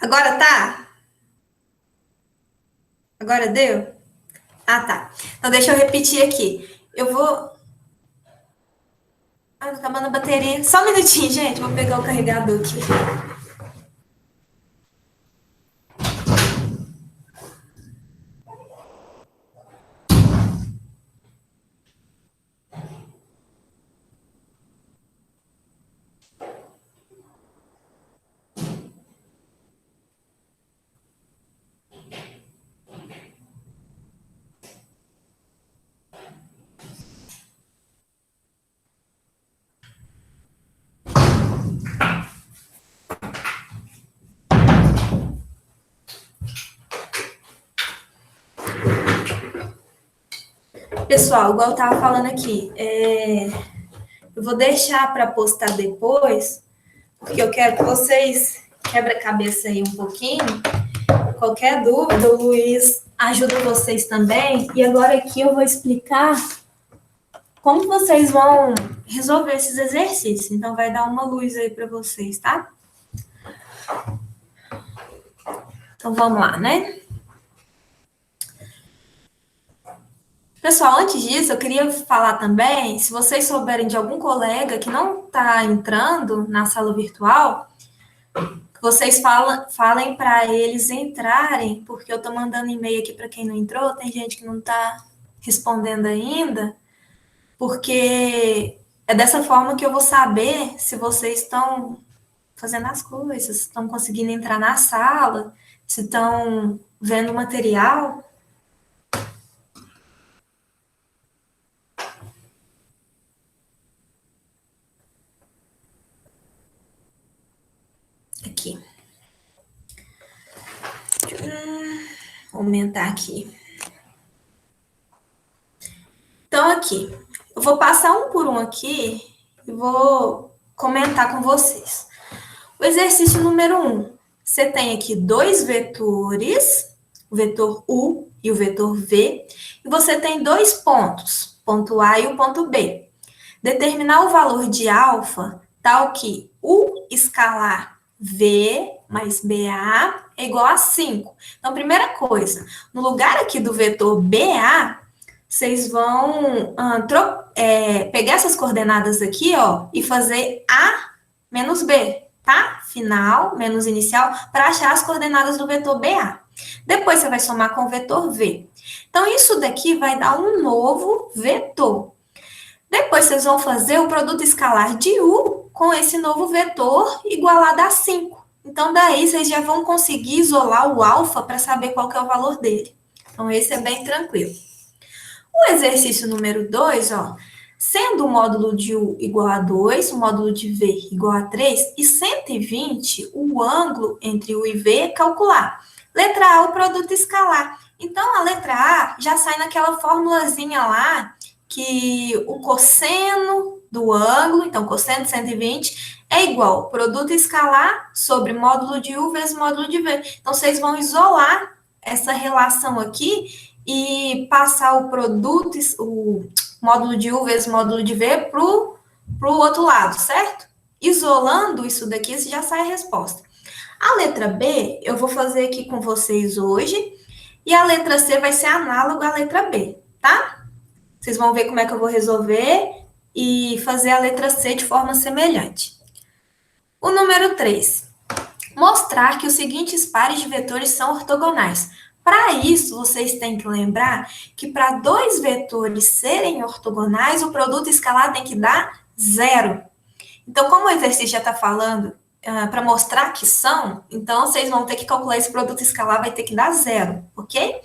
Agora tá? Agora deu? Ah, tá. Então, deixa eu repetir aqui. Eu vou... tá acabando a bateria. Só um minutinho, gente. Vou pegar o carregador aqui. Pessoal, igual eu estava falando aqui, eu vou deixar para postar depois, porque eu quero que vocês quebrem a cabeça aí um pouquinho. Qualquer dúvida, o Luiz ajuda vocês também. E agora aqui eu vou explicar como vocês vão resolver esses exercícios. Então, vai dar uma luz aí para vocês, tá? Então, vamos lá, né? Pessoal, antes disso, eu queria falar também, se vocês souberem de algum colega que não está entrando na sala virtual, vocês falem para eles entrarem, porque eu estou mandando e-mail aqui para quem não entrou, tem gente que não está respondendo ainda, porque é dessa forma que eu vou saber se vocês estão fazendo as coisas, estão conseguindo entrar na sala, se estão vendo o material. Aqui. Vou aumentar aqui. Então, aqui. Eu vou passar um por um aqui e vou comentar com vocês. O exercício número 1. Você tem aqui dois vetores, o vetor U e o vetor V, e você tem dois pontos, o ponto A e o ponto B. Determinar o valor de alfa tal que U escalar V mais BA é igual a 5. Então, primeira coisa, no lugar aqui do vetor BA, vocês vão pegar essas coordenadas aqui, ó, e fazer A menos B, tá? Final menos inicial, para achar as coordenadas do vetor BA. Depois, você vai somar com o vetor V. Então, isso daqui vai dar um novo vetor. Depois, vocês vão fazer o produto escalar de U com esse novo vetor igualado a 5. Então, daí, vocês já vão conseguir isolar o alfa para saber qual que é o valor dele. Então, esse é bem tranquilo. O exercício número 2, ó, sendo o módulo de U igual a 2, o módulo de V igual a 3 e 120, o ângulo entre U e V, calcular. Letra A, o produto escalar. Então, a letra A já sai naquela formulazinha lá, que o cosseno do ângulo, então, cosseno de 120, é igual produto escalar sobre módulo de U vezes módulo de V. Então, vocês vão isolar essa relação aqui e passar o produto, o módulo de U vezes módulo de V para o outro lado, certo? Isolando isso daqui, já sai a resposta. A letra B, eu vou fazer aqui com vocês hoje, e a letra C vai ser análoga à letra B, tá? Vocês vão ver como é que eu vou resolver e fazer a letra C de forma semelhante. O número 3. Mostrar que os seguintes pares de vetores são ortogonais. Para isso, vocês têm que lembrar que para dois vetores serem ortogonais, o produto escalar tem que dar 0. Então, como o exercício já está falando para mostrar que são, então vocês vão ter que calcular esse produto escalar, vai ter que dar 0, ok?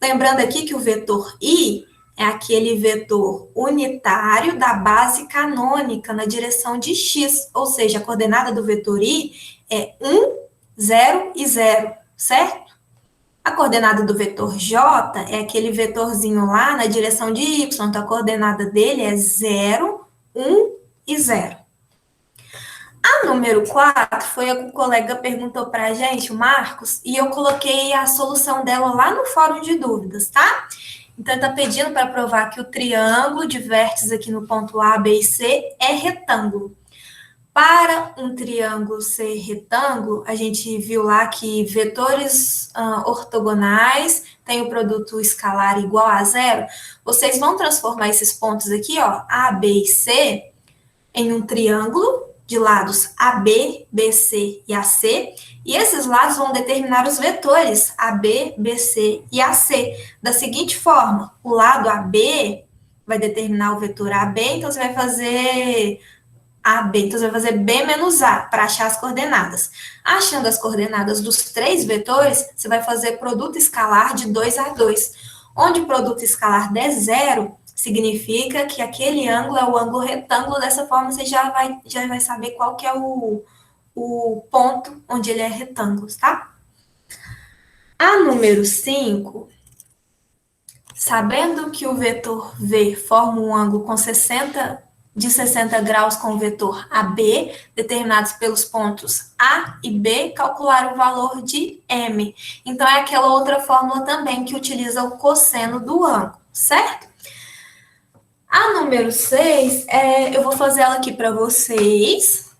Lembrando aqui que o vetor I é aquele vetor unitário da base canônica na direção de x, ou seja, a coordenada do vetor I é 1, 0 e 0, certo? A coordenada do vetor J é aquele vetorzinho lá na direção de y, então a coordenada dele é 0, 1 e 0. A número 4 foi a que o colega perguntou para a gente, o Marcos, e eu coloquei a solução dela lá no fórum de dúvidas, tá? Então, está pedindo para provar que o triângulo de vértices aqui no ponto A, B e C é retângulo. Para um triângulo ser retângulo, a gente viu lá que vetores ortogonais têm o produto escalar igual a 0. Vocês vão transformar esses pontos aqui, ó, A, B e C, em um triângulo de lados AB, BC e AC, e esses lados vão determinar os vetores AB, BC e AC. Da seguinte forma, o lado AB vai determinar o vetor AB, então você vai fazer AB, então você vai fazer B menos A para achar as coordenadas. Achando as coordenadas dos três vetores, você vai fazer produto escalar de 2 a 2. Onde o produto escalar der 0, significa que aquele ângulo é o ângulo retângulo. Dessa forma, você já vai saber qual que é o ponto onde ele é retângulo, tá? A número 5 Sabendo que o vetor V forma um ângulo de 60 graus com o vetor AB, determinados pelos pontos A e B, calcular o valor de M. Então, é aquela outra fórmula também que utiliza o cosseno do ângulo, certo? A número 6, eu vou fazer ela aqui para vocês.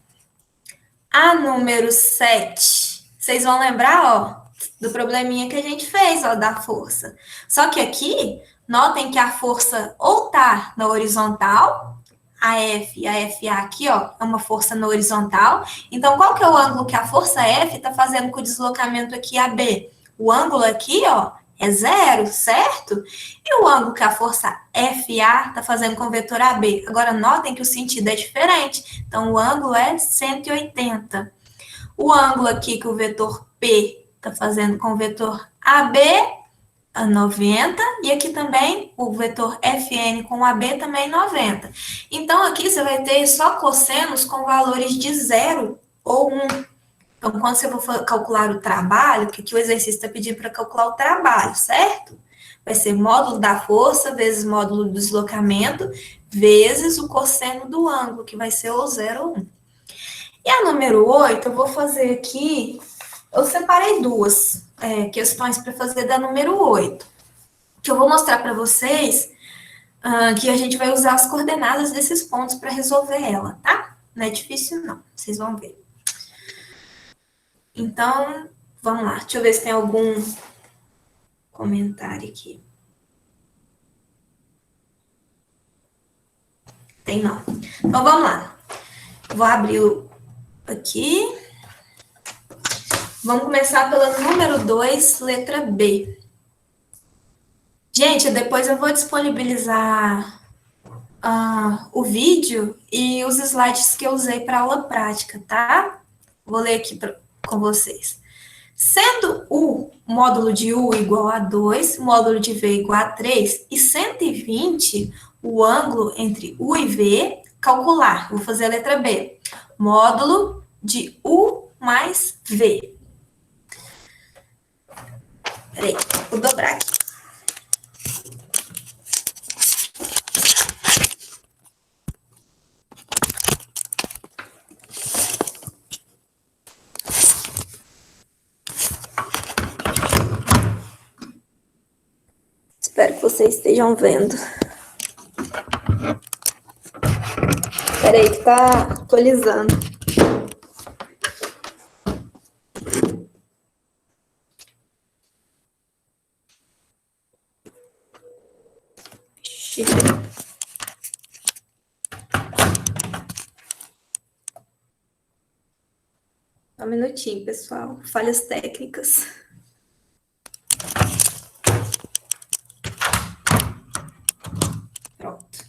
A número 7, vocês vão lembrar, ó, do probleminha que a gente fez, ó, da força. Só que aqui, notem que a força ou tá na horizontal, a F e a FA aqui, ó, é uma força na horizontal. Então, qual que é o ângulo que a força F está fazendo com o deslocamento aqui AB? O ângulo aqui, ó, é 0, certo? E o ângulo que a força FA está fazendo com o vetor AB? Agora, notem que o sentido é diferente. Então, o ângulo é 180. O ângulo aqui que o vetor P está fazendo com o vetor AB é 90. E aqui também o vetor FN com o AB também 90. Então, aqui você vai ter só cossenos com valores de 0 ou 1. Então, quando você for calcular o trabalho, que aqui o exercício está pedindo para calcular o trabalho, certo? Vai ser módulo da força vezes módulo do deslocamento vezes o cosseno do ângulo, que vai ser o 0 ou 1. E a número 8, eu vou fazer aqui, eu separei duas questões para fazer da número 8, que eu vou mostrar para vocês que a gente vai usar as coordenadas desses pontos para resolver ela, tá? Não é difícil não, vocês vão ver. Então, vamos lá. Deixa eu ver se tem algum comentário aqui. Tem não. Então, vamos lá. Vou abrir aqui. Vamos começar pela número 2, letra B. Gente, depois eu vou disponibilizar o vídeo e os slides que eu usei para aula prática, tá? Vou ler aqui com vocês. Sendo o módulo de U igual a 2, módulo de V igual a 3 e 120, o ângulo entre U e V, calcular. Vou fazer a letra B. Módulo de U mais V. Peraí, vou dobrar aqui. Espero que vocês estejam vendo. Peraí que tá atualizando. Um minutinho, pessoal. Falhas técnicas. Pronto.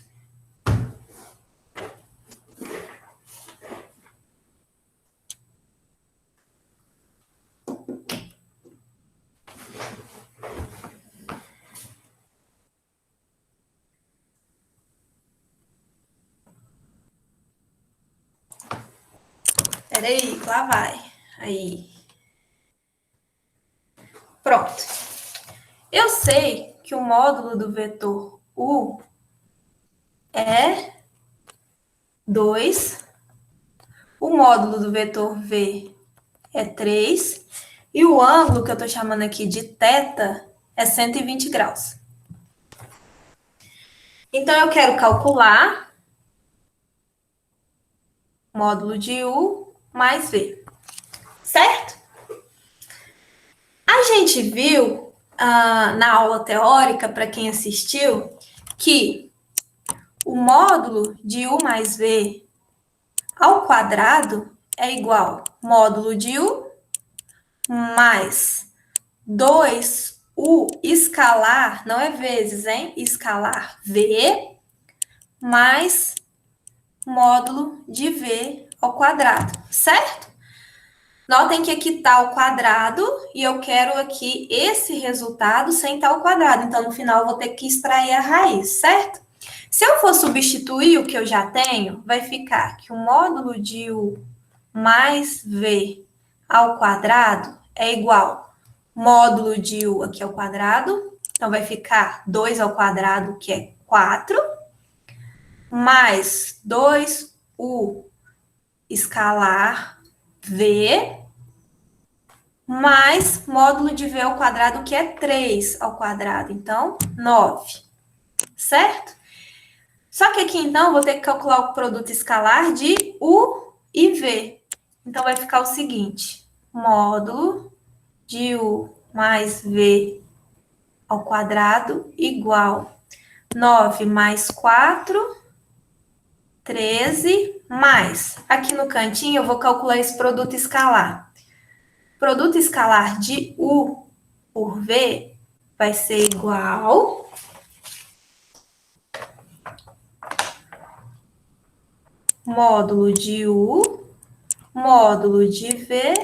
Peraí, lá vai. Aí. Pronto. Eu sei que o módulo do vetor U é 2, o módulo do vetor V é 3, e o ângulo que eu estou chamando aqui de θ é 120 graus. Então, eu quero calcular módulo de U mais V, certo? A gente viu na aula teórica, para quem assistiu, que o módulo de U mais V ao quadrado é igual a módulo de U mais 2U escalar, não é vezes, hein? Escalar V mais módulo de V ao quadrado, certo? Notem que aqui está o quadrado e eu quero aqui esse resultado sem estar o quadrado. Então, no final, eu vou ter que extrair a raiz, certo? Se eu for substituir o que eu já tenho, vai ficar que o módulo de U mais V ao quadrado é igual módulo de U aqui ao quadrado Então, vai ficar 2 ao quadrado, que é 4, mais 2u escalar v, mais módulo de v ao quadrado, que é 3 ao quadrado. Então, 9. Certo? Só que aqui, então, eu vou ter que calcular o produto escalar de u e v. Então, vai ficar o seguinte. Módulo de u mais v ao quadrado igual 9 mais 4, 13, mais. Aqui no cantinho, eu vou calcular esse produto escalar. Produto escalar de u por v vai ser igual módulo de u, módulo de v,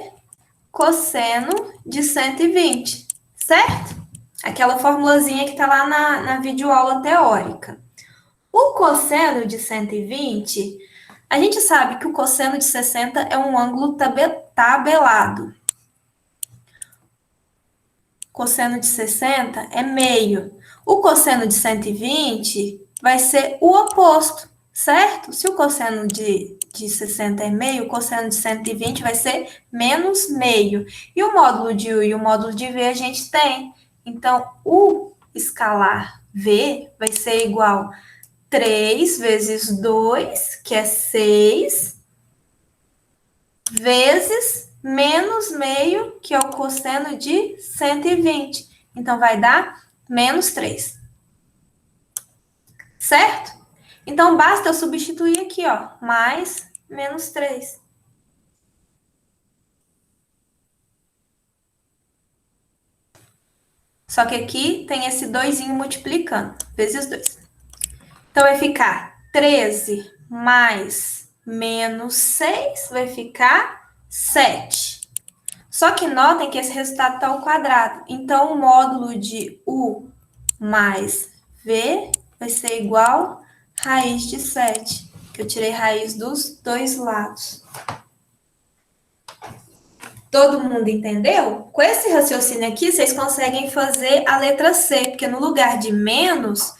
cosseno de 120, certo? Aquela formulazinha que está lá na videoaula teórica. O cosseno de 120, a gente sabe que o cosseno de 60 é um ângulo tabelado. Cosseno de 60 é meio. O cosseno de 120 vai ser o oposto, certo? Se o cosseno de 60 é meio, o cosseno de 120 vai ser menos meio. E o módulo de u e o módulo de v a gente tem. Então, o escalar v vai ser igual a 3 vezes 2, que é 6, vezes menos meio, que é o cosseno de 120. Então, vai dar menos 3. Certo? Então, basta eu substituir aqui, ó, mais menos 3. Só que aqui tem esse 2 multiplicando, vezes 2. Então, vai ficar 13 mais menos 6, vai ficar 7. Só que notem que esse resultado está ao quadrado. Então, o módulo de u mais v vai ser igual a raiz de 7, que eu tirei raiz dos dois lados. Todo mundo entendeu? Com esse raciocínio aqui, vocês conseguem fazer a letra C, porque no lugar de menos,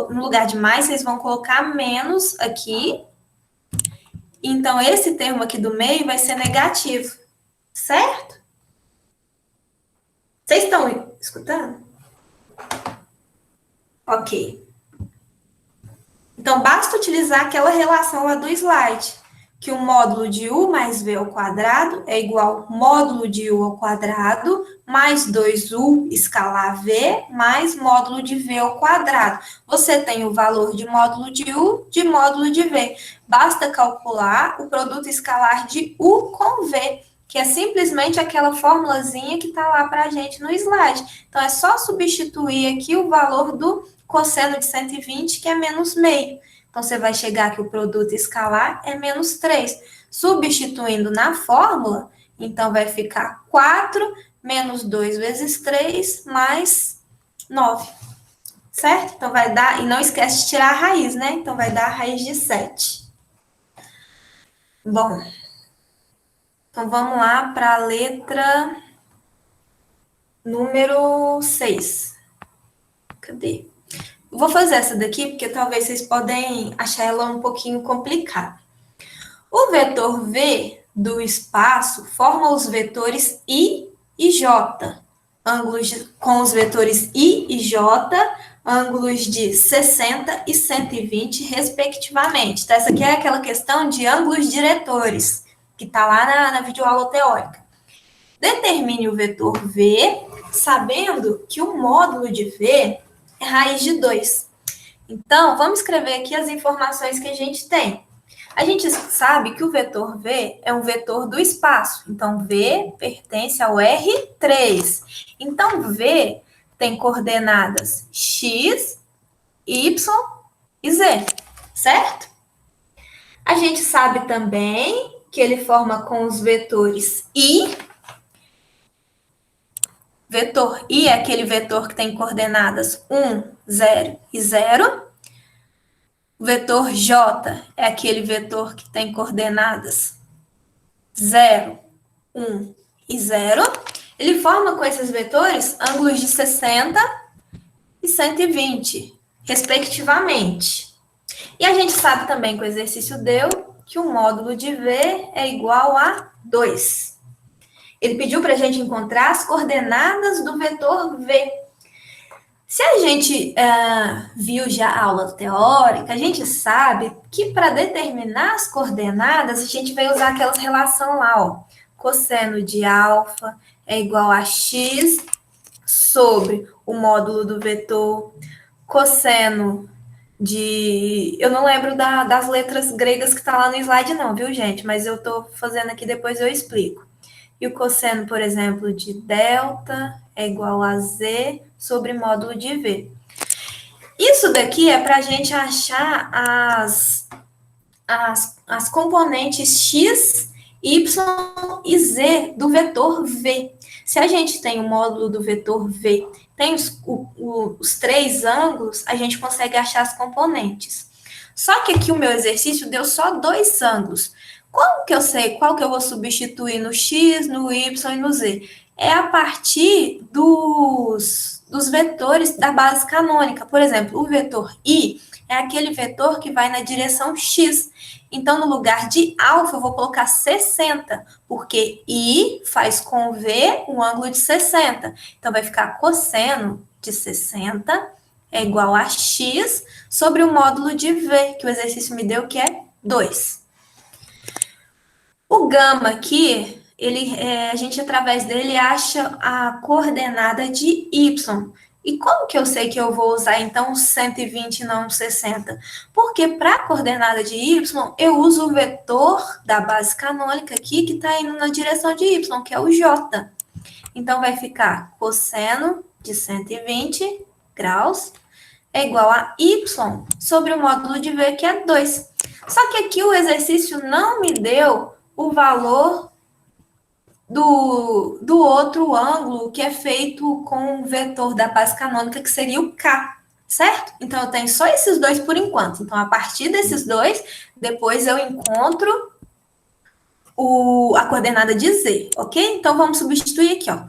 no lugar de mais, vocês vão colocar menos aqui. Então, esse termo aqui do meio vai ser negativo, certo? Vocês estão escutando? Ok. Então, basta utilizar aquela relação lá do slide, que o módulo de u mais v ao quadrado é igual ao módulo de u ao quadrado mais 2u escalar v mais módulo de v ao quadrado. Você tem o valor de módulo de u de módulo de v. Basta calcular o produto escalar de u com v, que é simplesmente aquela formulazinha que está lá para a gente no slide. Então, é só substituir aqui o valor do cosseno de 120, que é menos meio. Então, você vai chegar que o produto escalar é menos 3. Substituindo na fórmula, então vai ficar 4 menos 2 vezes 3 mais 9. Certo? Então, vai dar... E não esquece de tirar a raiz, né? Então, vai dar a raiz de 7. Bom. Então, vamos lá para a letra número 6. Cadê? Vou fazer essa daqui, porque talvez vocês podem achar ela um pouquinho complicada. O vetor V do espaço forma os vetores I e J. Com os vetores I e J, ângulos de 60 e 120, respectivamente. Então, essa aqui é aquela questão de ângulos diretores, que está lá na videoaula teórica. Determine o vetor V, sabendo que o módulo de V é raiz de 2. Então, vamos escrever aqui as informações que a gente tem. A gente sabe que o vetor V é um vetor do espaço. Então, V pertence ao R3. Então, V tem coordenadas X, Y e Z, certo? A gente sabe também que ele forma com os vetores I. Vetor I é aquele vetor que tem coordenadas 1, 0 e 0. O vetor J é aquele vetor que tem coordenadas 0, 1 e 0. Ele forma com esses vetores ângulos de 60, e 120, respectivamente. E a gente sabe também que o exercício deu que o módulo de V é igual a 2. Ele pediu para a gente encontrar as coordenadas do vetor V. Se a gente viu já a aula teórica, a gente sabe que para determinar as coordenadas, a gente vai usar aquelas relações lá, ó. Cosseno de alfa é igual a x sobre o módulo do vetor. Cosseno de... Eu não lembro das letras gregas que está lá no slide não, viu, gente? Mas eu estou fazendo aqui, depois eu explico. E o cosseno, por exemplo, de delta é igual a z sobre módulo de v. Isso daqui é para a gente achar as componentes x, y e z do vetor v. Se a gente tem o módulo do vetor v, tem os três ângulos, a gente consegue achar as componentes. Só que aqui o meu exercício deu só 2 ângulos. Como que eu sei qual que eu vou substituir no x, no y e no z? É a partir dos vetores da base canônica. Por exemplo, o vetor i é aquele vetor que vai na direção x. Então, no lugar de alfa, eu vou colocar 60, porque i faz com v um ângulo de 60. Então, vai ficar cosseno de 60 é igual a x sobre o módulo de v, que o exercício me deu, que é 2. O gama aqui, a gente, através dele, acha a coordenada de y. E como que eu sei que eu vou usar, então, 120 e não 60? Porque para a coordenada de y, eu uso o vetor da base canônica aqui, que está indo na direção de y, que é o j. Então, vai ficar cosseno de 120 graus é igual a y sobre o módulo de v, que é 2. Só que aqui o exercício não me deu o valor do outro ângulo que é feito com o vetor da base canônica, que seria o K, certo? Então, eu tenho só esses dois por enquanto. Então, a partir desses dois, depois eu encontro a coordenada de Z, ok? Então, vamos substituir aqui, ó.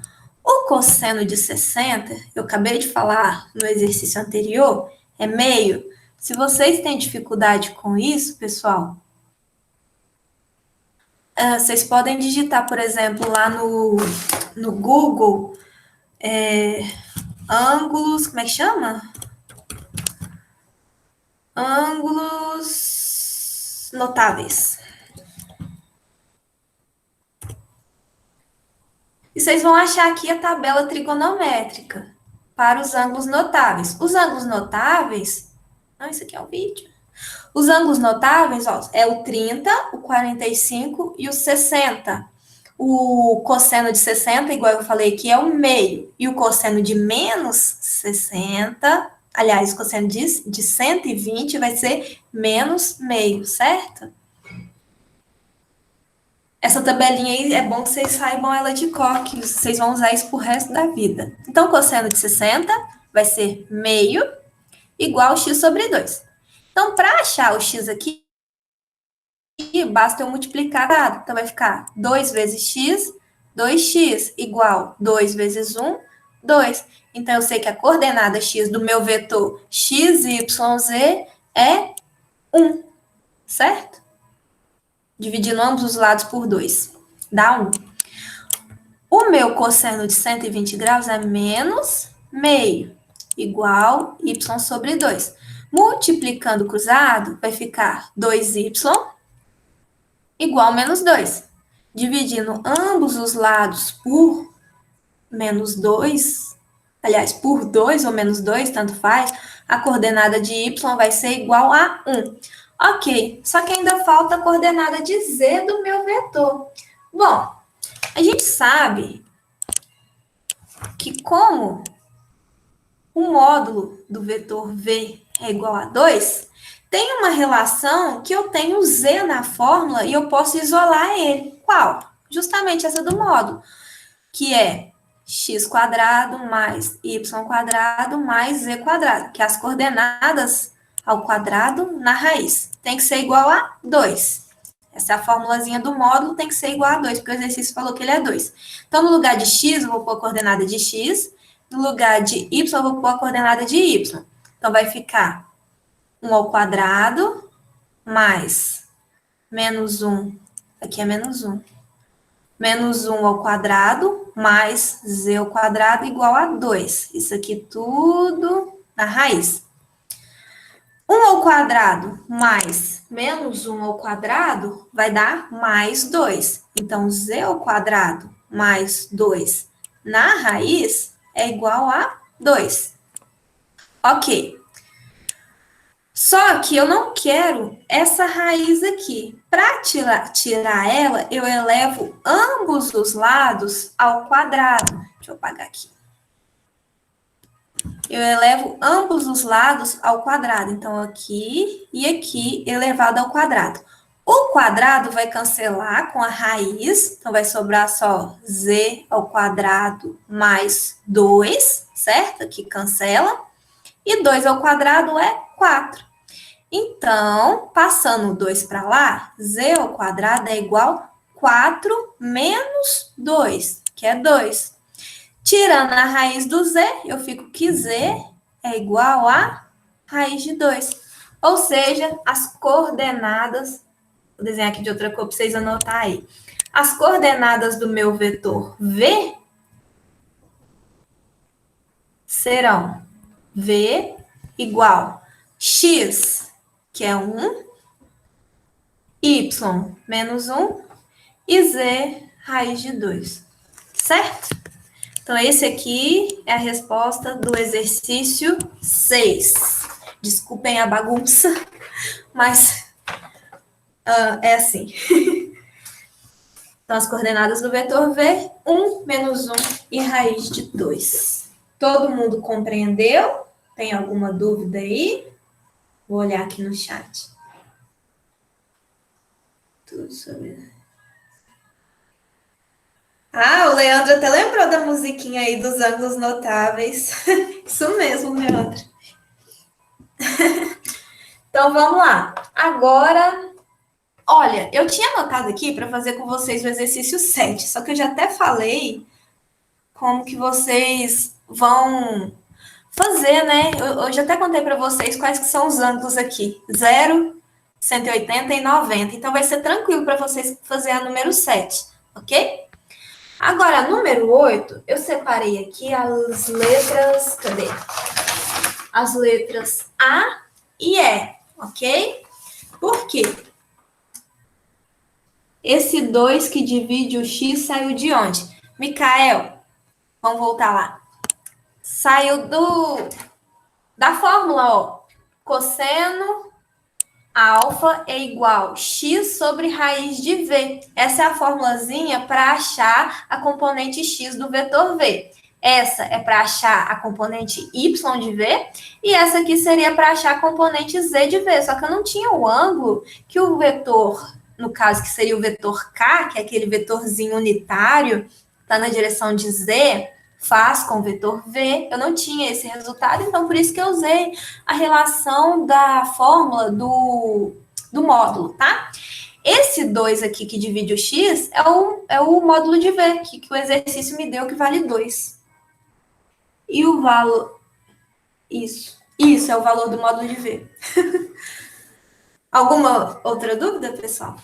O cosseno de 60, eu acabei de falar no exercício anterior, é meio. Se vocês têm dificuldade com isso, pessoal, vocês podem digitar, por exemplo, lá no Google, ângulos, como é que chama? Ângulos notáveis. E vocês vão achar aqui a tabela trigonométrica para os ângulos notáveis. Os ângulos notáveis... Não, isso aqui é um vídeo. Os ângulos notáveis, ó, é o 30, o 45 e o 60. O cosseno de 60, igual eu falei aqui, é o meio. E o cosseno de menos 60, aliás, o cosseno de 120 vai ser menos meio, certo? Essa tabelinha aí é bom que vocês saibam ela de cor, que vocês vão usar isso pro resto da vida. Então, cosseno de 60 vai ser meio igual x sobre 2. Então, para achar o x aqui, basta eu multiplicar. Então, vai ficar 2 vezes x, 2x igual 2 vezes 1, 2. Então, eu sei que a coordenada x do meu vetor x, y, z é 1, certo? Dividindo ambos os lados por 2, dá 1. O meu cosseno de 120 graus é menos meio, igual y sobre 2. Multiplicando cruzado, vai ficar 2y igual menos 2. Dividindo ambos os lados por menos 2, aliás, por 2 ou menos 2, tanto faz, a coordenada de y vai ser igual a 1. Ok, só que ainda falta a coordenada de z do meu vetor. Bom, a gente sabe que como o módulo do vetor v é igual a 2, tem uma relação que eu tenho z na fórmula e eu posso isolar ele. Qual? Justamente essa do módulo, que é x² mais y² mais z², que é as coordenadas ao quadrado na raiz. Tem que ser igual a 2. Essa é a formulazinha do módulo, tem que ser igual a 2, porque o exercício falou que ele é 2. Então, no lugar de x, eu vou pôr a coordenada de x, no lugar de y, eu vou pôr a coordenada de y. Então, vai ficar 1 ao quadrado mais menos 1. Aqui é menos 1. Menos 1 ao quadrado mais z ao quadrado igual a 2. Isso aqui tudo na raiz. 1 ao quadrado mais menos 1 ao quadrado vai dar mais 2. Então, z ao quadrado mais 2 na raiz é igual a 2. Ok. Só que eu não quero essa raiz aqui. Para tirar ela, eu elevo ambos os lados ao quadrado. Deixa eu apagar aqui. Eu elevo ambos os lados ao quadrado. Então, aqui e aqui elevado ao quadrado. O quadrado vai cancelar com a raiz. Então, vai sobrar só z ao quadrado mais 2, certo? Aqui cancela. E 2 ao quadrado é 4. Então, passando o 2 para lá, z ao quadrado é igual a 4 menos 2, que é 2. Tirando a raiz do z, eu fico que z é igual a raiz de 2. Ou seja, as coordenadas, vou desenhar aqui de outra cor para vocês anotarem aí. As coordenadas do meu vetor v serão v igual x, que é 1, y menos 1 e z raiz de 2, certo? Então, esse aqui é a resposta do exercício 6. Desculpem a bagunça, mas é assim. Então, as coordenadas do vetor v, 1, menos 1 e raiz de 2. Todo mundo compreendeu? Tem alguma dúvida aí? Vou olhar aqui no chat. Tudo sobre... Ah, o Leandro até lembrou da musiquinha aí dos ângulos notáveis. Isso mesmo, Leandro. Então, vamos lá. Agora, olha, eu tinha anotado aqui para fazer com vocês o exercício 7, só que eu já até falei como que vocês vão fazer, né? Eu já até contei para vocês quais que são os ângulos aqui. 0, 180 e 90. Então, vai ser tranquilo para vocês fazer a número 7, ok? Agora, a número 8, eu separei aqui as letras... Cadê? As letras A e E, ok? Por quê? Esse 2 que divide o X saiu de onde? Micael, vamos voltar lá. Saiu da fórmula, ó. Cosseno alfa é igual a x sobre raiz de v. Essa é a formulazinha para achar a componente x do vetor v. Essa é para achar a componente y de v, e essa aqui seria para achar a componente z de v. Só que eu não tinha o ângulo que o vetor, no caso que seria o vetor k, que é aquele vetorzinho unitário, está na direção de z, faz com o vetor v. Eu não tinha esse resultado, então por isso que eu usei a relação da fórmula do módulo, tá? Esse 2 aqui que divide o x é o módulo de v, que o exercício me deu, que vale 2. E o valor... Isso é o valor do módulo de v. Alguma outra dúvida, pessoal?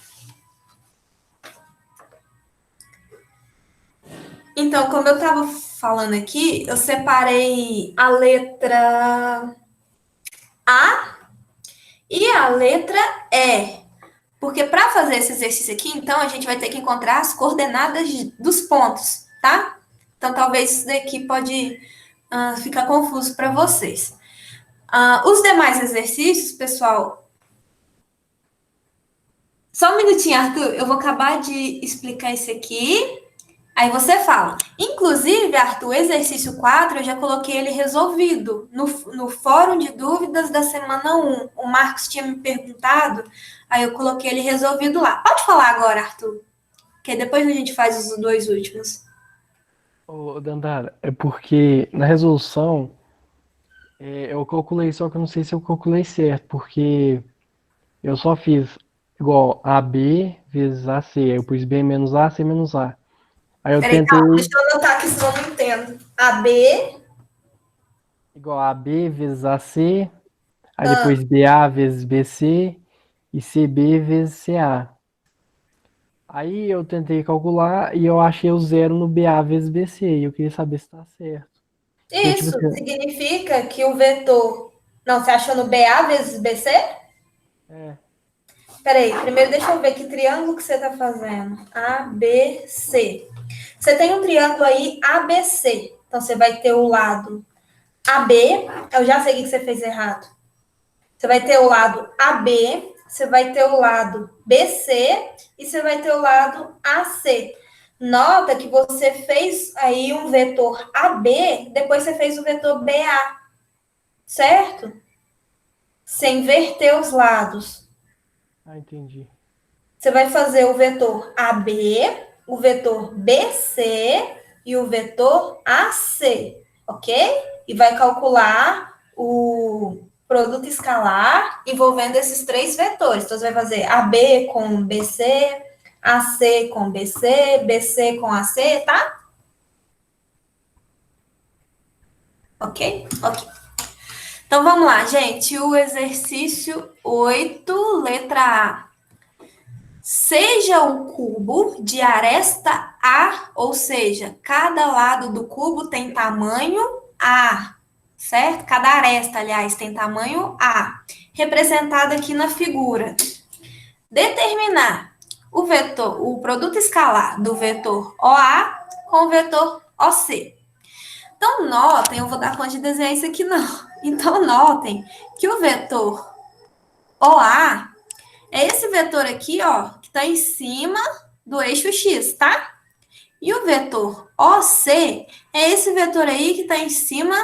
Então, como eu estava falando aqui, eu separei a letra A e a letra E. Porque para fazer esse exercício aqui, então, a gente vai ter que encontrar as coordenadas dos pontos, tá? Então, talvez isso daqui pode ficar confuso para vocês. Os demais exercícios, pessoal... Só um minutinho, Arthur. Eu vou acabar de explicar esse aqui. Aí você fala. Inclusive, Arthur, o exercício 4, eu já coloquei ele resolvido no fórum de dúvidas da semana 1. O Marcos tinha me perguntado, aí eu coloquei ele resolvido lá. Pode falar agora, Arthur, que depois a gente faz os 2 últimos. Ô, Dandara, é porque na resolução eu calculei, só que eu não sei se eu calculei certo, porque eu só fiz igual AB vezes AC, aí eu pus B menos A, C menos A. Aí eu Peraí, tentei... deixa eu anotar que senão eu não entendo. AB igual AB vezes AC, aí Ah. depois BA vezes BC e CB vezes CA. Aí eu tentei calcular e eu achei o zero no BA vezes BC, e eu queria saber se está certo. Porque, tipo Isso assim, significa que o vetor. Não, você achou no BA vezes BC? é, Peraí, primeiro deixa eu ver que triângulo que você está fazendo. ABC. Você tem um triângulo aí ABC. Então você vai ter o lado AB. Eu já sei o que você fez errado. Você vai ter o lado AB, você vai ter o lado BC e você vai ter o lado AC. Nota que você fez aí um vetor AB, depois você fez o vetor BA, certo? Você inverteu os lados. entendi. Você vai fazer o vetor AB, o vetor BC e o vetor AC, ok? E vai calcular o produto escalar envolvendo esses três vetores. Então, você vai fazer AB com BC, AC com BC, BC com AC, tá? Ok? Ok. Então, vamos lá, gente. O exercício 8, letra A. Seja o cubo de aresta A, ou seja, cada lado do cubo tem tamanho A, certo? Cada aresta, aliás, tem tamanho A, representado aqui na figura. Determinar o vetor, o produto escalar do vetor OA com o vetor OC. Então, notem, eu vou dar conta de desenhar isso aqui não. Então, notem que o vetor OA é esse vetor aqui, ó, que está em cima do eixo X, tá? E o vetor OC é esse vetor aí que está em cima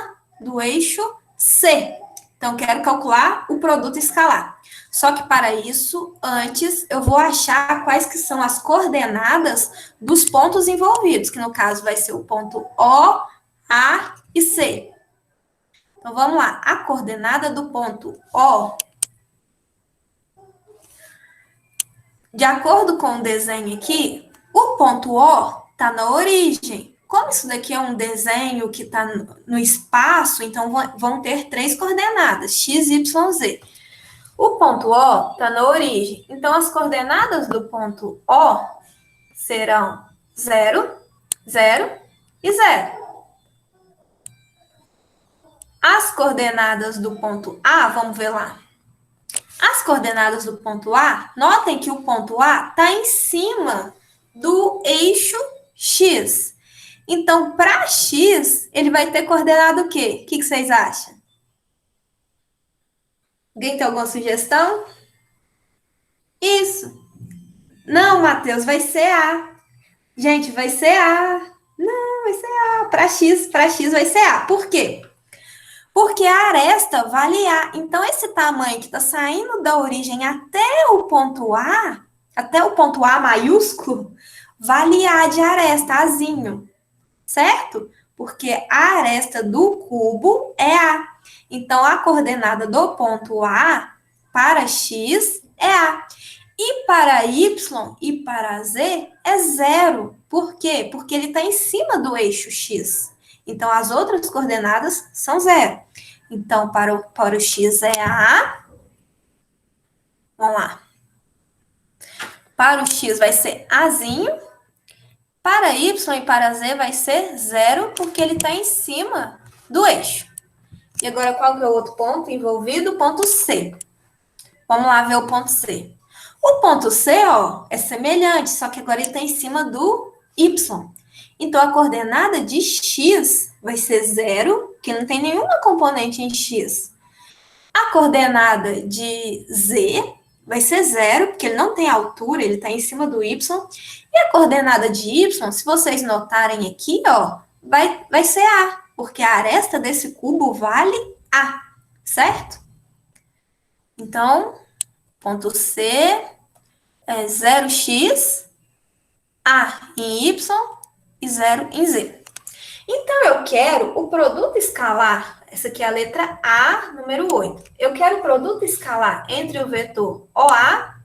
do eixo C. Então, quero calcular o produto escalar. Só que para isso, antes, eu vou achar quais que são as coordenadas dos pontos envolvidos, que no caso vai ser o ponto O, A e C. Então, vamos lá. A coordenada do ponto O, de acordo com o desenho aqui, o ponto O está na origem. Como isso daqui é um desenho que está no espaço, então vão ter três coordenadas, x, y, z. O ponto O está na origem. Então, as coordenadas do ponto O serão 0, 0 e 0. As coordenadas do ponto A, vamos ver lá. As coordenadas do ponto A, notem que o ponto A está em cima do eixo X. Então, para X, ele vai ter coordenada o quê? O que vocês acham? Alguém tem alguma sugestão? Isso. Não, Matheus, vai ser A. Gente, vai ser A. Não, vai ser A. Para X vai ser A. Por quê? Porque a aresta vale A. Então, esse tamanho que está saindo da origem até o ponto A maiúsculo, vale A de aresta, Azinho. Certo? Porque a aresta do cubo é A. Então, a coordenada do ponto A para X é A. E para Y e para Z é 0. Por quê? Porque ele está em cima do eixo X. Então, as outras coordenadas são 0. Então, para o X é A. Vamos lá. Para o X vai ser Azinho. Para Y e para Z vai ser 0, porque ele está em cima do eixo. E agora, qual que é o outro ponto envolvido? O ponto C. Vamos lá ver o ponto C. O ponto C, ó, é semelhante, só que agora ele está em cima do Y. Então, a coordenada de X vai ser 0, que não tem nenhuma componente em X. A coordenada de Z vai ser 0, porque ele não tem altura, ele está em cima do Y. E a coordenada de Y, se vocês notarem aqui, ó, vai ser A, porque a aresta desse cubo vale A, certo? Então, ponto C é 0x, A em Y e 0 em Z. Então, eu quero o produto escalar, essa aqui é a letra A, número 8. Eu quero o produto escalar entre o vetor OA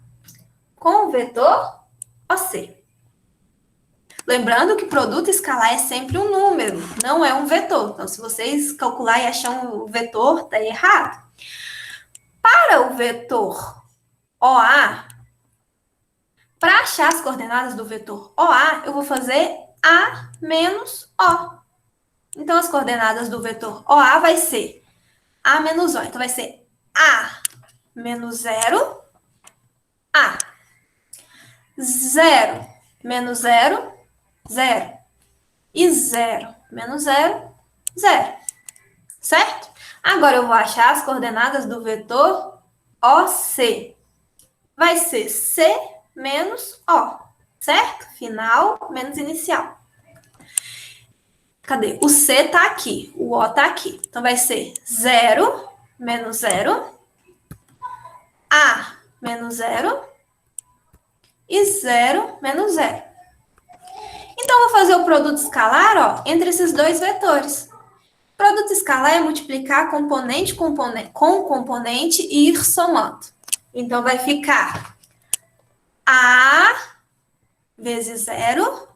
com o vetor OC. Lembrando que produto escalar é sempre um número, não é um vetor. Então, se vocês calcular e achar um vetor, tá errado. Para o vetor OA, para achar as coordenadas do vetor OA, eu vou fazer A menos O. Então, as coordenadas do vetor OA vai ser A menos O. Então, vai ser A menos 0, A. 0 menos 0, 0. E 0 menos 0, 0. Certo? Agora, eu vou achar as coordenadas do vetor OC. Vai ser C menos O. Certo? Final menos inicial. Cadê? O C tá aqui, o O tá aqui. Então, vai ser 0 menos 0, A menos 0 e 0 menos 0. Então, eu vou fazer o produto escalar, ó, entre esses dois vetores. Produto escalar é multiplicar componente com componente e ir somando. Então, vai ficar A vezes 0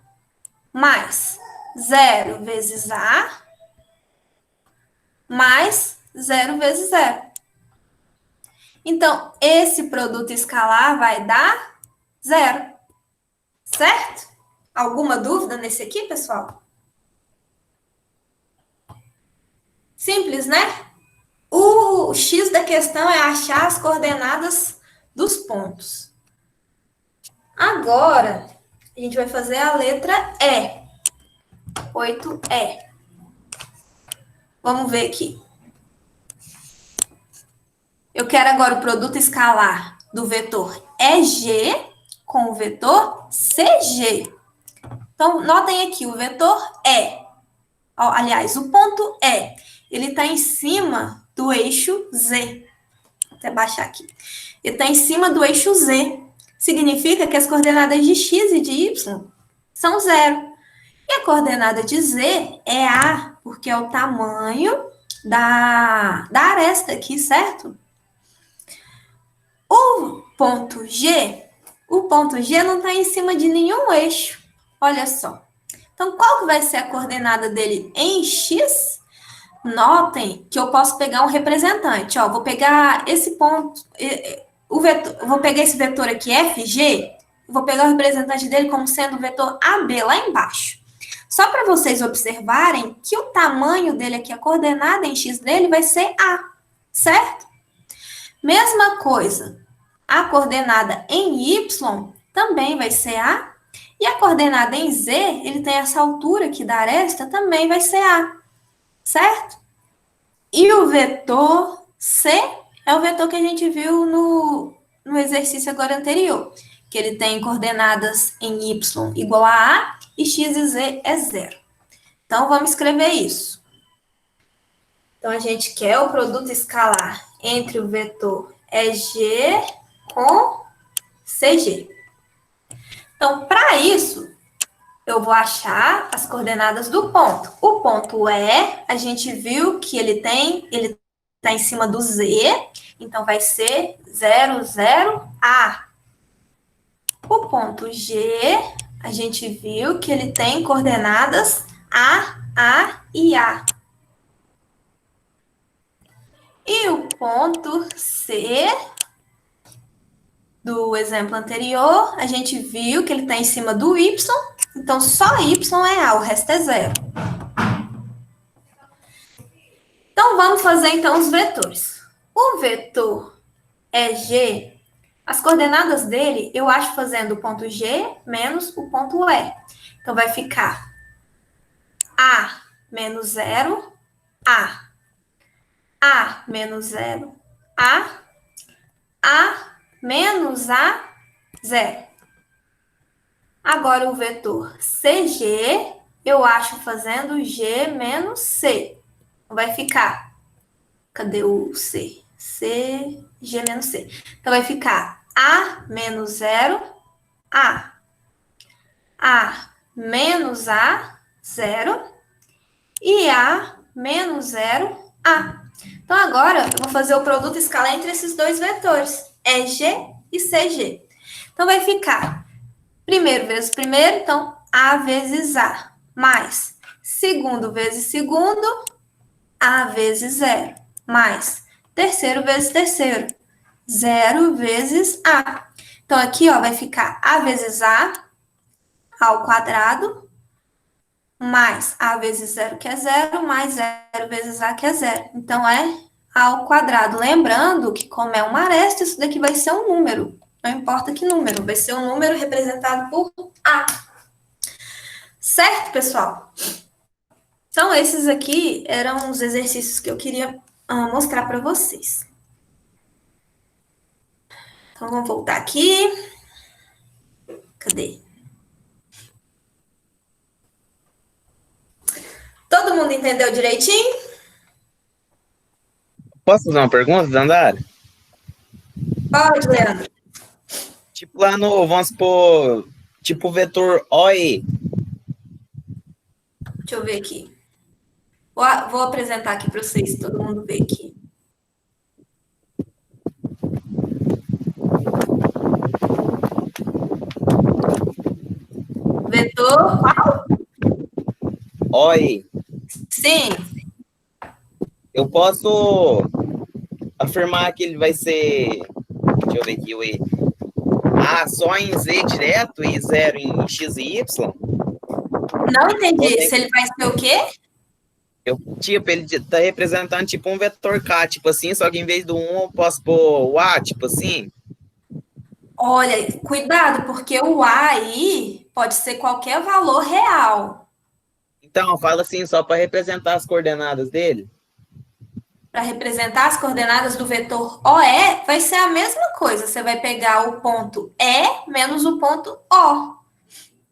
mais 0 vezes A mais 0 vezes 0. Então, esse produto escalar vai dar 0. Certo? Alguma dúvida nesse aqui, pessoal? Simples, né? O X da questão é achar as coordenadas dos pontos. Agora, a gente vai fazer a letra E. 8E. Vamos ver aqui. Eu quero agora o produto escalar do vetor EG com o vetor CG. Então, notem aqui, o vetor E. Aliás, o ponto E, ele está em cima do eixo Z. Vou até baixar aqui. Ele está em cima do eixo Z. Significa que as coordenadas de X e de Y são 0. E a coordenada de Z é A, porque é o tamanho da aresta aqui, certo? O ponto G não está em cima de nenhum eixo. Olha só. Então, qual que vai ser a coordenada dele em X? Notem que eu posso pegar um representante. Ó, vou pegar esse ponto, vou pegar esse vetor aqui, FG, vou pegar o representante dele como sendo o vetor AB lá embaixo. Só para vocês observarem que o tamanho dele aqui, a coordenada em X dele vai ser A, certo? Mesma coisa, a coordenada em Y também vai ser A. E a coordenada em Z, ele tem essa altura aqui da aresta, também vai ser A, certo? E o vetor C é o vetor que a gente viu no exercício agora anterior, que ele tem coordenadas em Y igual a A e X e Z é 0. Então, vamos escrever isso. Então, a gente quer o produto escalar entre o vetor EG com CG. Então, para isso, eu vou achar as coordenadas do ponto. O ponto E, a gente viu que ele está em cima do Z, então vai ser 0, 0, A. O ponto G, a gente viu que ele tem coordenadas A e A. E o ponto C, do exemplo anterior, a gente viu que ele está em cima do Y, então só Y é A, o resto é 0. Então, vamos fazer então os vetores. O vetor EG, as coordenadas dele, eu acho fazendo o ponto G menos o ponto E. Então, vai ficar A menos 0, A menos 0, A menos A, 0. Agora, o vetor CG, eu acho fazendo G menos C. Vai ficar, cadê o C? G menos C. Então, vai ficar A menos 0, A menos A, 0, e A menos 0, A. Então, agora, eu vou fazer o produto escalar entre esses dois vetores, EG e CG. Então, vai ficar primeiro vezes primeiro, então, A vezes A, mais segundo vezes segundo, A vezes zero, mais terceiro vezes terceiro, zero vezes A. Então, aqui, ó, vai ficar A vezes A ao quadrado, mais A vezes zero, que é zero, mais zero vezes A, que é zero. Então, é A ao quadrado. Lembrando que, como é uma aresta, isso daqui vai ser um número. Não importa que número, vai ser um número representado por A. Certo, pessoal? Então, esses aqui eram os exercícios que eu queria mostrar para vocês. Então, vamos voltar aqui. Cadê? Todo mundo entendeu direitinho? Posso fazer uma pergunta, Dandara? Pode, Leandro. Tipo lá no, vamos supor, tipo o vetor OE. Deixa eu ver aqui. Vou apresentar aqui para vocês, todo mundo ver aqui. Vetor qual? OE. Sim. Eu posso afirmar que ele vai ser, deixa eu ver aqui, o E. Ah, só em Z direto e zero em X e Y? Não entendi. Se ele vai ser o quê? Tipo, ele tá representando tipo um vetor K, tipo assim, só que em vez do 1 eu posso pôr o A, tipo assim. Olha, cuidado, porque o A aí pode ser qualquer valor real. Então, fala assim, só para representar as coordenadas dele. Para representar as coordenadas do vetor OE, vai ser a mesma coisa. Você vai pegar o ponto E menos o ponto O.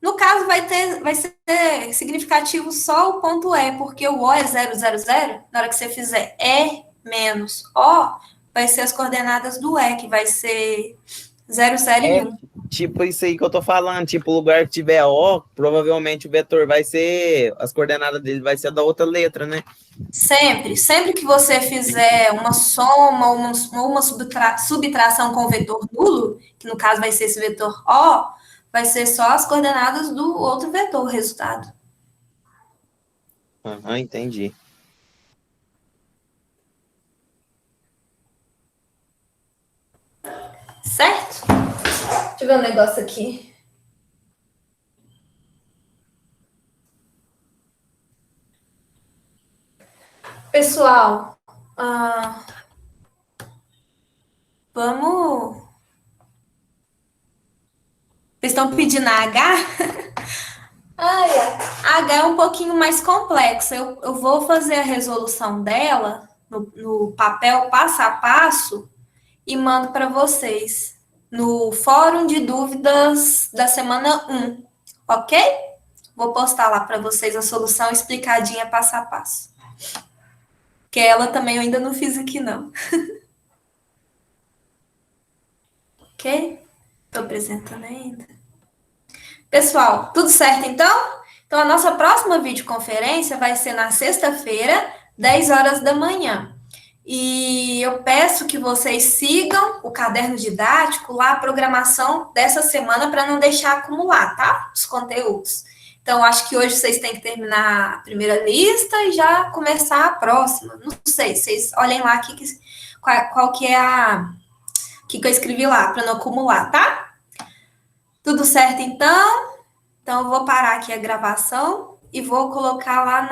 No caso, vai ser significativo só o ponto E, porque o O é 0, 0, 0. Na hora que você fizer E menos O, vai ser as coordenadas do E, que vai ser 0, 0 e 1. Tipo isso aí que eu tô falando, tipo, o lugar que tiver O, provavelmente o vetor vai ser, as coordenadas dele vai ser da outra letra, né? Sempre que você fizer uma soma ou uma subtração com o vetor nulo, que no caso vai ser esse vetor O, vai ser só as coordenadas do outro vetor, o resultado. Aham, entendi. Certo? Deixa eu ver um negócio aqui. Pessoal, vamos... Vocês estão pedindo a H? A H é um pouquinho mais complexa. Eu vou fazer a resolução dela no papel passo a passo e mando para vocês no fórum de dúvidas da semana 1, ok? Vou postar lá para vocês a solução explicadinha passo a passo. Que ela também eu ainda não fiz aqui, não. Ok? Estou apresentando ainda. Pessoal, tudo certo então? Então, a nossa próxima videoconferência vai ser na sexta-feira, 10 horas da manhã. E eu peço que vocês sigam o caderno didático lá, a programação dessa semana, para não deixar acumular, tá? Os conteúdos. Então, acho que hoje vocês têm que terminar a primeira lista e já começar a próxima. Não sei, vocês olhem lá qual que é o que eu escrevi lá, para não acumular, tá? Tudo certo, então? Então, eu vou parar aqui a gravação e vou colocar lá